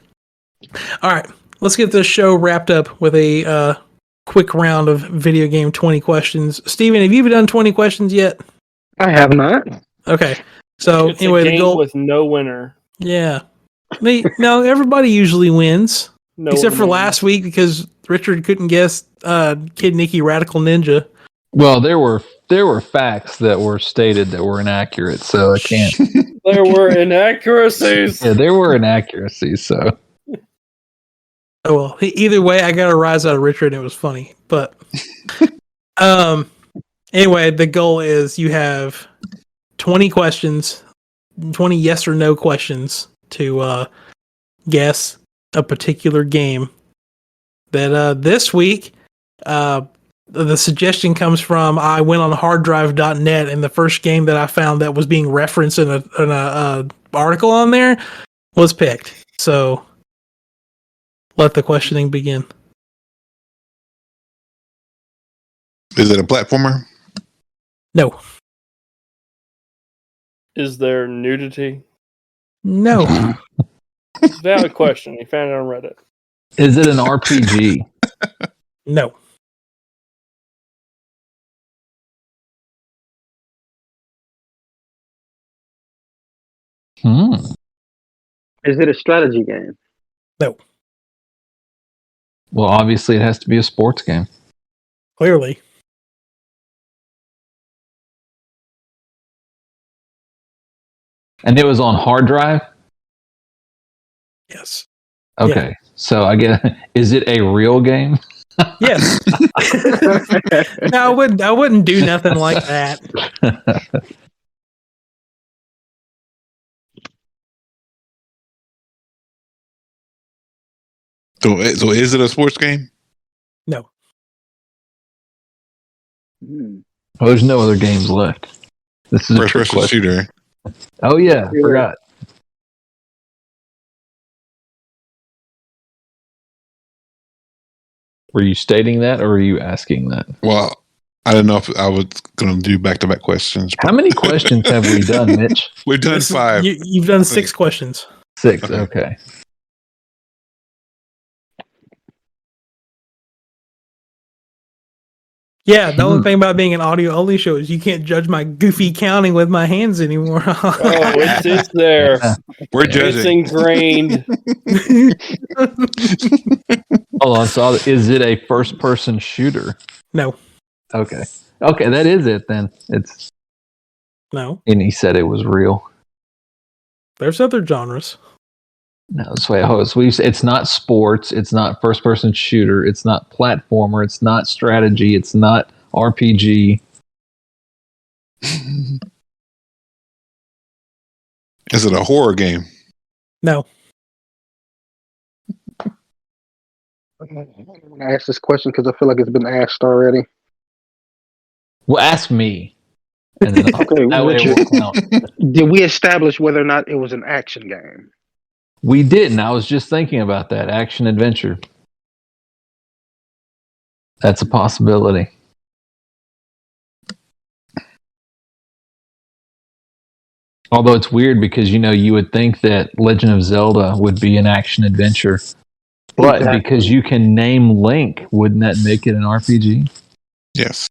all right, let's get this show wrapped up with a quick round of video game 20 questions. Steven, have you done 20 questions yet? I have not. Okay. So It's anyway, a the game goal with no winner. Yeah. No, everybody usually wins. No except for one last week because Richard couldn't guess Kid Nicky Radical Ninja. Well, there were facts that were stated that were inaccurate, so I can't. There were inaccuracies. Yeah, there were inaccuracies, so. Oh well, either way, I got a rise out of Richard and it was funny. But anyway, the goal is you have 20 questions, 20 yes or no questions to guess a particular game. That this week, the suggestion comes from, I went on harddrive.net, and the first game that I found that was being referenced in a article on there was picked. So let the questioning begin. Is it a platformer? No. Is there nudity? No. Valid question. You found it on Reddit. Is it an RPG? No. Is it a strategy game? No. Well, obviously it has to be a sports game. Clearly. And it was on hard drive? Yes. Okay. So I guess, is it a real game? Yes. No, I wouldn't do nothing like that. So is it a sports game? No. Hmm. Well, there's no other games left. This is a First trick person question. shooter. Oh yeah, forgot. Were you stating that, or were you asking that? Well, I don't know if I was going to do back-to-back questions. How many questions have we done, Mitch? We've done 5. You've done 6 questions. 6. Okay. Okay. Yeah, the only thing about being an audio only show is you can't judge my goofy counting with my hands anymore. Oh, it's there. Yeah. We're It's judging. ingrained. Hold on. So, is it a first-person shooter? No, Okay. Okay, that is it then. It's no. and he said it was real. There's other genres. No, that's why it's not sports. It's not first-person shooter. It's not platformer. It's not strategy. It's not RPG. Is it a horror game? No. I'm going to ask this question because I feel like it's been asked already. Well, ask me, and then Okay, that way it Richard, will count. did we establish whether or not it was an action game? We didn't. I was just thinking about that action adventure. That's a possibility. Although it's weird because you would think that Legend of Zelda would be an action adventure, but Exactly. because you can name Link, wouldn't that make it an RPG? Yes.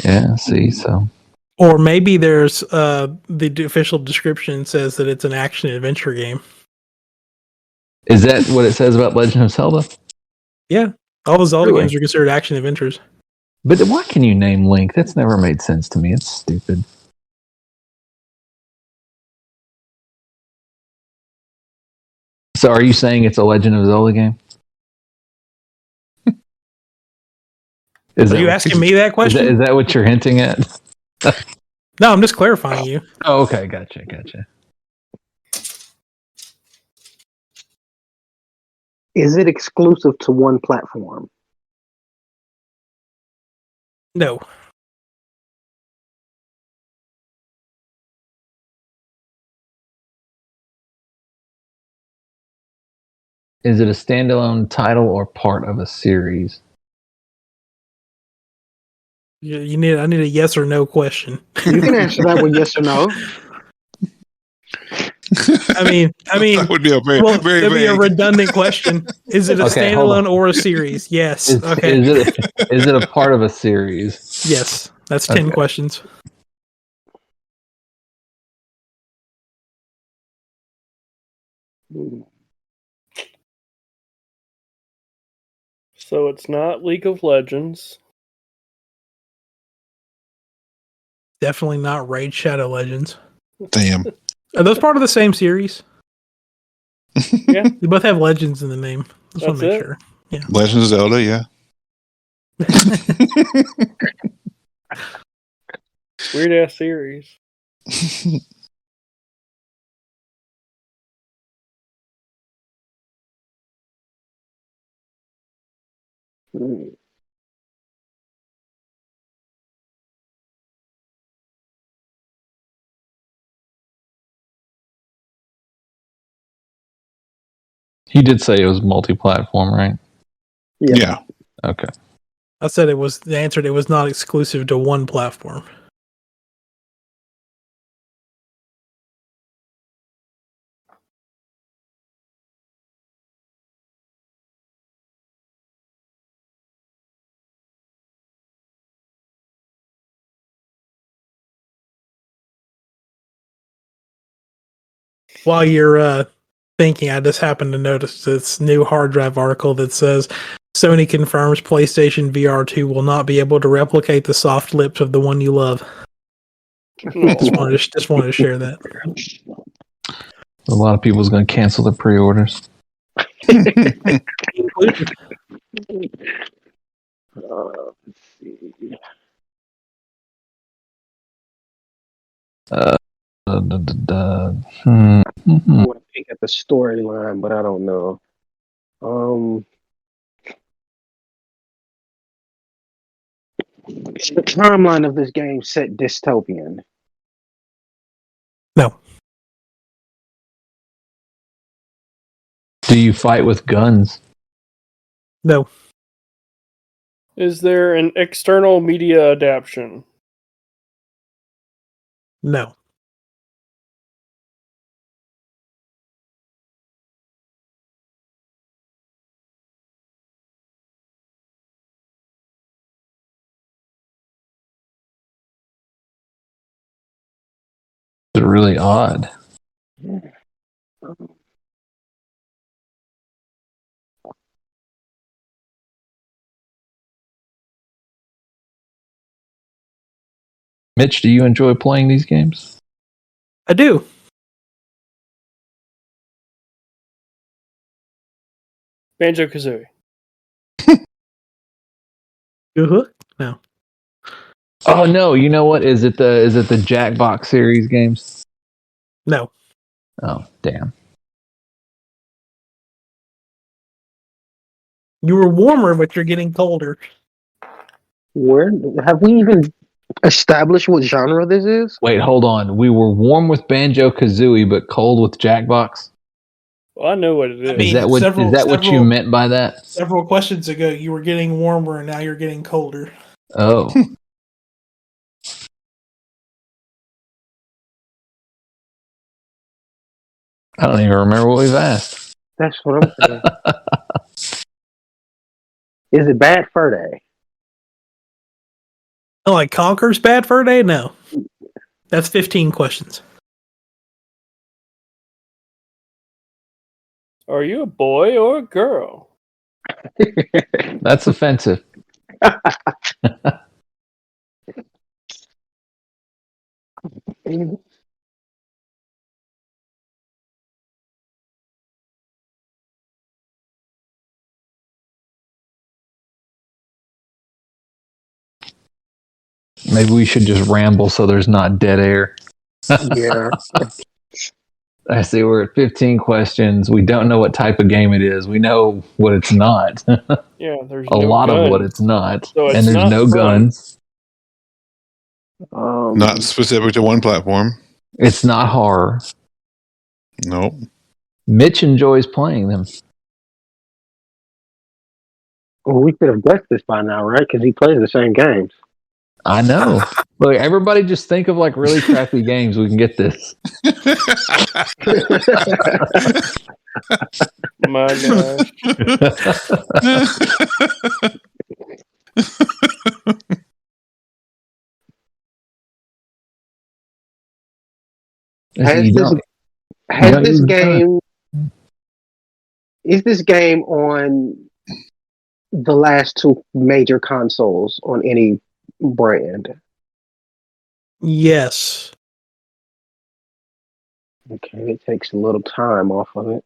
Yeah. See, so Or maybe there's the official description says that it's an action adventure game. is that what it says about Legend of Zelda? Yeah, all the Zelda Really? games are considered action adventures. But why can you name Link? That's never made sense to me. It's stupid. So, are you saying it's a Legend of Zelda game? Are you asking me that question? Is that what you're hinting at? No, I'm just clarifying you. Oh, okay, gotcha. Is it exclusive to one platform? No. Is it a standalone title or part of a series? I need a yes or no question. You can answer that with yes or no. I mean, That would be a very, well, very that'd be a vague. redundant question. Is it a Okay, hold standalone on. or a series? Yes. Okay. Is it a part of a series? Yes. That's 10 Okay. questions. So it's not League of Legends. Definitely not Raid Shadow Legends. Damn. Are those part of the same series? Yeah. They both have legends in the name. Just want to make That's sure. Yeah. Legend of Zelda, yeah. Weird ass series. He did say it was multi-platform, right? Yeah. Okay. I said it was the answer. It was not exclusive to one platform. While you're thinking, I just happened to notice this new hard drive article that says Sony confirms PlayStation VR 2 will not be able to replicate the soft lips of the one you love. Just wanted to share that. A lot of people's going to cancel their pre-orders. Included. Let's see. I want to peek at the storyline, but I don't know. Is the timeline of this game set dystopian? No. Do you fight with guns? No. Is there an external media adaptation? No. are really odd. Mitch, do you enjoy playing these games? I do. Banjo Kazooie. Uh-huh. No. Oh no, you know what? Is it the Jackbox series games? No. Oh, damn. You were warmer, but you're getting colder. Where have we even established what genre this is? Wait, hold on. We were warm with Banjo Kazooie, but cold with Jackbox. Well, I know what it is. I mean, Is that what you meant by that? Several questions ago, you were getting warmer, and now you're getting colder. Oh. I don't even remember what we've asked. That's what I'm saying. Is it Bad Fur Day? Oh, like Conker's Bad Fur Day? No. That's 15 questions. Are you a boy or a girl? That's offensive. Maybe we should just ramble so there's not dead air. Yeah. I see we're at 15 questions. We don't know what type of game it is. We know what it's not. Yeah, there's A no lot guns. of what it's not. So it's and there's not no fun. guns. Not specific to one platform. It's not horror. Nope. Mitch enjoys playing them. Well, we could have guessed this by now, right? Because he plays the same games. I know. Look, everybody just think of like really crappy games. We can get this. My gosh. Has this game? Is this game on the last two major consoles on any brand? Yes. Okay, it takes a little time off of it.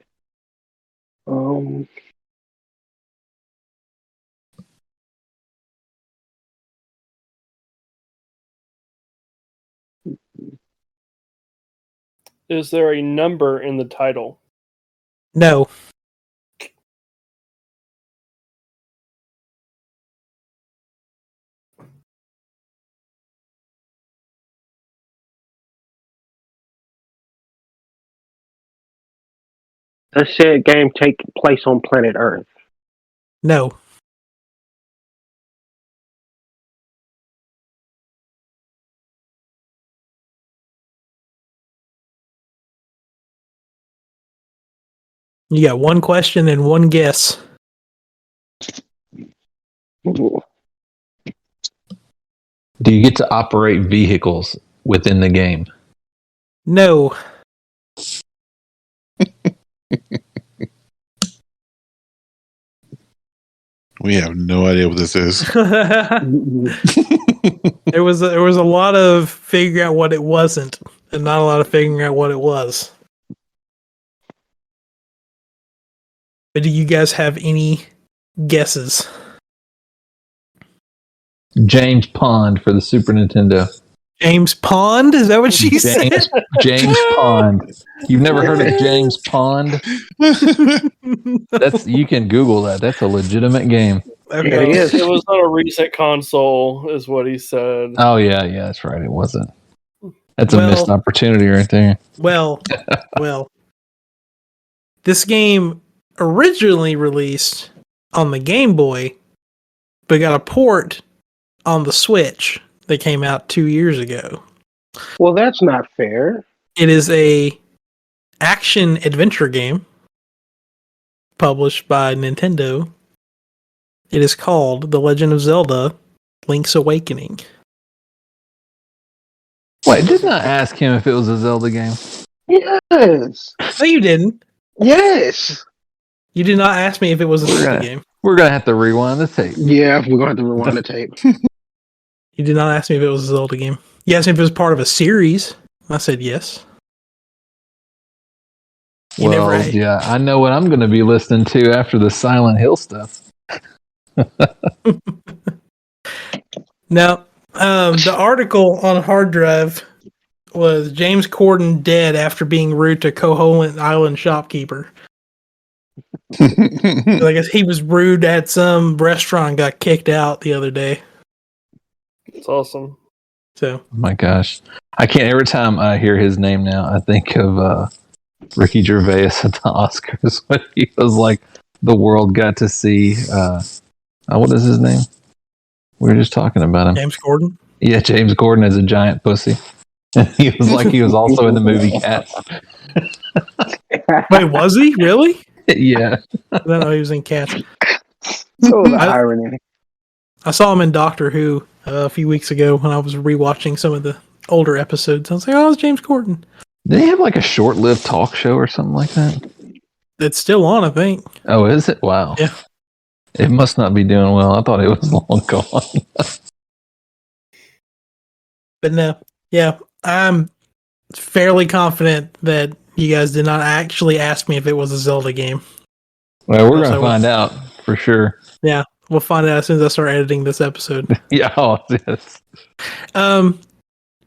Is there a number in the title? No. Does said game take place on planet Earth? No. You got one question and one guess. Do you get to operate vehicles within the game? No. We have no idea what this is. There was a lot of figuring out what it wasn't, and not a lot of figuring out what it was. But do you guys have any guesses? James Pond for the Super Nintendo. James Pond? Is that what she said? James Pond. You've never heard of James Pond? You can Google that. That's a legitimate game. Okay. It was on a recent console, is what he said. Oh yeah, that's right. It wasn't. That's a missed opportunity right there. Well. This game originally released on the Game Boy, but got a port on the Switch that came out 2 years ago. Well, that's not fair. It is a action adventure game published by Nintendo. It is called The Legend of Zelda: Link's Awakening. Wait, didn't I ask him if it was a Zelda game? Yes. No, you didn't. Yes. You did not ask me if it was a Zelda game. We're gonna have to rewind the tape. Yeah, we're going to have to rewind the tape. You did not ask me if it was a Zelda game. You asked me if it was part of a series. I said yes. You Well, never asked. yeah, I know what I'm gonna be listening to after the Silent Hill stuff. Now, the article on Hard Drive was James Corden dead after being rude to Koholint Island shopkeeper. I guess he was rude at some restaurant and got kicked out the other day. It's awesome. So, Oh my gosh, I can't. Every time I hear his name now, I think of Ricky Gervais at the Oscars when he was like, the world got to see. What is his name? We were just talking about him. James Corden? Yeah, James Corden as a giant pussy. He was like, he was also in the movie Cats. Wait, was he? Really? Yeah. I don't know he was in Cats. Oh, the irony. I saw him in Doctor Who a few weeks ago when I was rewatching some of the older episodes. I was like, oh, it's James Corden. Did he have like a short-lived talk show or something like that? It's still on, I think. Oh, is it? Wow. Yeah. It must not be doing well. I thought it was long gone. But no, yeah, I'm fairly confident that you guys did not actually ask me if it was a Zelda game. Well, we're going So to find out for sure. Yeah, we'll find out as soon as I start editing this episode. Yeah, oh, yes.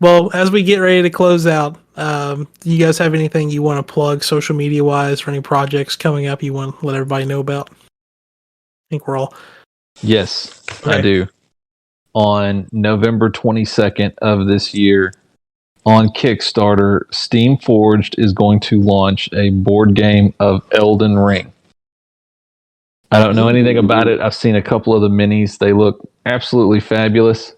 Well, as we get ready to close out, do you guys have anything you want to plug social media wise or any projects coming up you want to let everybody know about? I think we're all. Yes, Okay. I do. On November 22nd of this year, on Kickstarter, Steam Forged is going to launch a board game of Elden Ring. I don't know anything about it. I've seen a couple of the minis. They look absolutely fabulous.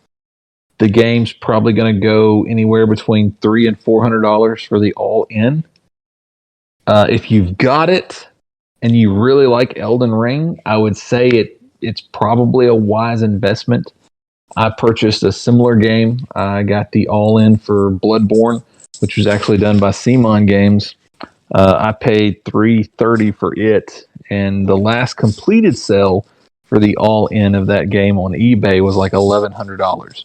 The game's probably going to go anywhere between $300 and $400 for the all-in. If you've got it and you really like Elden Ring, I would say it's probably a wise investment. I purchased a similar game. I got the all-in for Bloodborne, which was actually done by Simon Games. I paid $330 for it, and the last completed sale for the all-in of that game on eBay was like $1,100.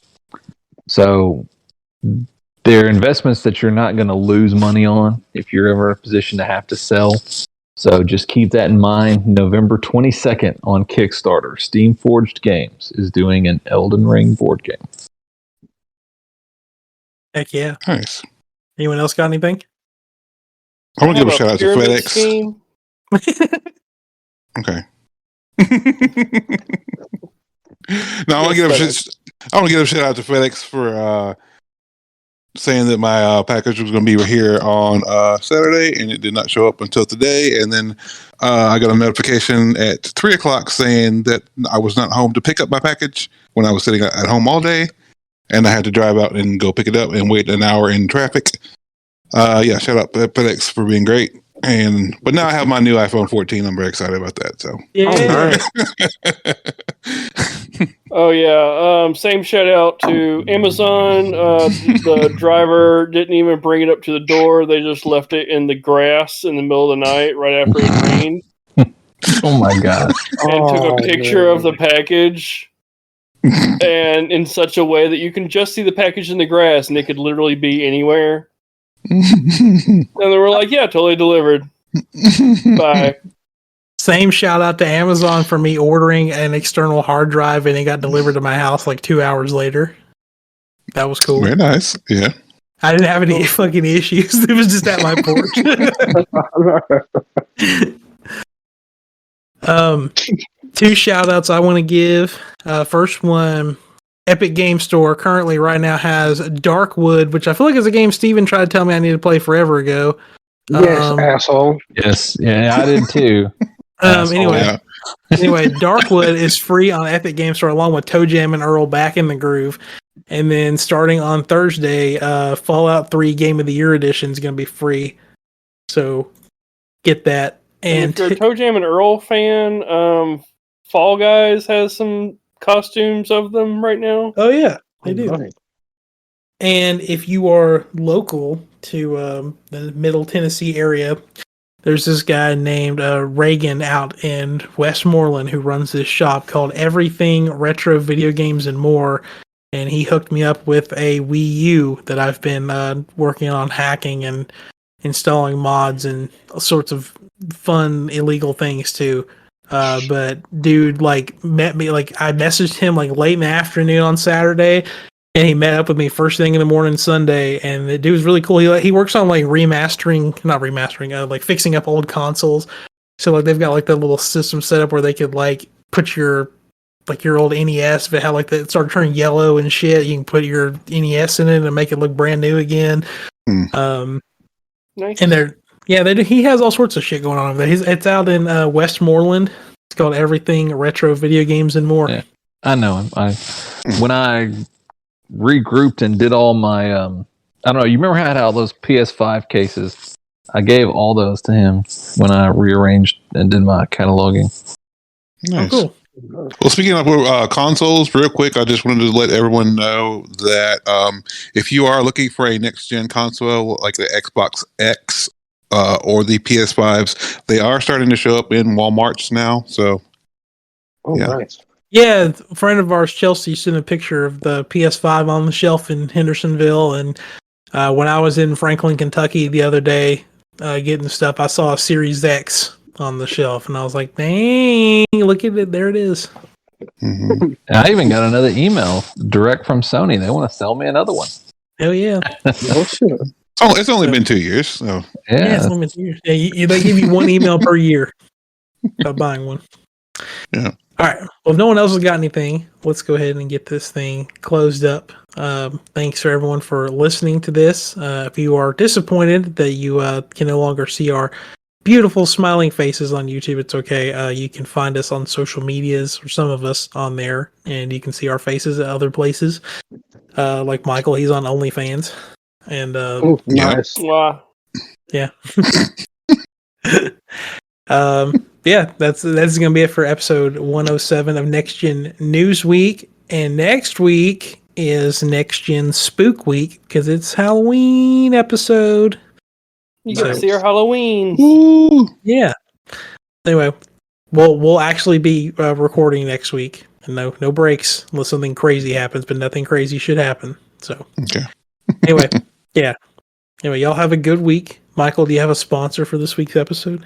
So they're investments that you're not going to lose money on if you're ever in a position to have to sell. So just keep that in mind. November 22nd on Kickstarter, Steam Forged Games is doing an Elden Ring board game. Heck yeah. Nice. Anyone else got anything? I want to give a shout out to pyramid FedEx. scheme. Okay. No, I want to give a shout out to FedEx for saying that my package was going to be here on Saturday, and it did not show up until today. And then I got a notification at 3:00 saying that I was not home to pick up my package when I was sitting at home all day, and I had to drive out and go pick it up and wait an hour in traffic. Yeah, shout out to FedEx for being great. But now I have my new iPhone 14. I'm very excited about that. So Yeah. Oh yeah. Same shout out to Amazon. The driver didn't even bring it up to the door. They just left it in the grass in the middle of the night right after it rained. Oh my god. And took a picture of the package. And in such a way that you can just see the package in the grass and it could literally be anywhere. And they were like, yeah, totally delivered. Bye. Same shout out to Amazon for me ordering an external hard drive and it got delivered to my house like 2 hours later. That was cool. very nice. Yeah. I didn't have any fucking issues. It was just at my porch. Two shout outs I want to give. First one, Epic Game Store currently right now has Darkwood, which I feel like is a game Steven tried to tell me I need to play forever ago. Yes, asshole. Yes, yeah, I did too. Anyway, Darkwood is free on Epic Game Store along with Toe Jam and Earl Back in the Groove. And then starting on Thursday, Fallout 3 Game of the Year Edition is going to be free. So get that. And if you're a Toe Jam and Earl fan, Fall Guys has some costumes of them right now. Oh yeah, they do. And if you are local to the Middle Tennessee area, there's this guy named Reagan out in Westmoreland who runs this shop called Everything Retro Video Games and More. And he hooked me up with a Wii U that I've been working on hacking and installing mods and all sorts of fun illegal things too. But dude, like, met me, like, I messaged him like late in the afternoon on Saturday, and he met up with me first thing in the morning Sunday. And the dude was really cool. He works on like like fixing up old consoles. So like they've got like that little system set up where they could like put your old NES, if it had like that, it started turning yellow and shit. You can put your NES in it and make it look brand new again. Nice. And he has all sorts of shit going on over there. It's out in Westmoreland. It's called Everything Retro Video Games and More. Yeah, I know him. When I regrouped and did all my I don't know, you remember how I had all those PS5 cases? I gave all those to him when I rearranged and did my cataloging. Nice. Oh, cool. Well, speaking of consoles, real quick, I just wanted to let everyone know that if you are looking for a next-gen console like the Xbox X or the PS5s, they are starting to show up in Walmarts now. So, Nice. Yeah, a friend of ours, Chelsea, sent a picture of the PS5 on the shelf in Hendersonville. And when I was in Franklin, Kentucky the other day getting stuff, I saw a Series X on the shelf, and I was like, dang, look at it, there it is. And I even got another email direct from Sony. They want to sell me another one. Hell yeah. Oh, shit. Oh, it's only been 2 years. So Yeah, it's only been 2 years. Yeah, they give you one email per year about buying one. Yeah. All right. Well, if no one else has got anything, let's go ahead and get this thing closed up. Thanks for everyone for listening to this. If you are disappointed that you can no longer see our beautiful smiling faces on YouTube, it's okay. You can find us on social medias, or some of us on there, and you can see our faces at other places. Like Michael, he's on OnlyFans. And Nice. Wow. yeah. That's gonna be it for episode 107 of Next Gen News Week. And next week is Next Gen Spook Week because it's Halloween episode. You get to see our Halloween. Woo! Yeah. Anyway, we'll actually be recording next week, and no breaks unless something crazy happens. But nothing crazy should happen. So Okay. Anyway, yeah. Anyway, y'all have a good week. Michael, do you have a sponsor for this week's episode?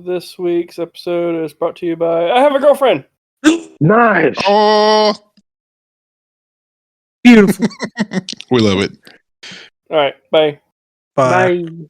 This week's episode is brought to you by I Have a Girlfriend. Nice. Oh, Beautiful. we love it. All right. Bye. Bye. Bye.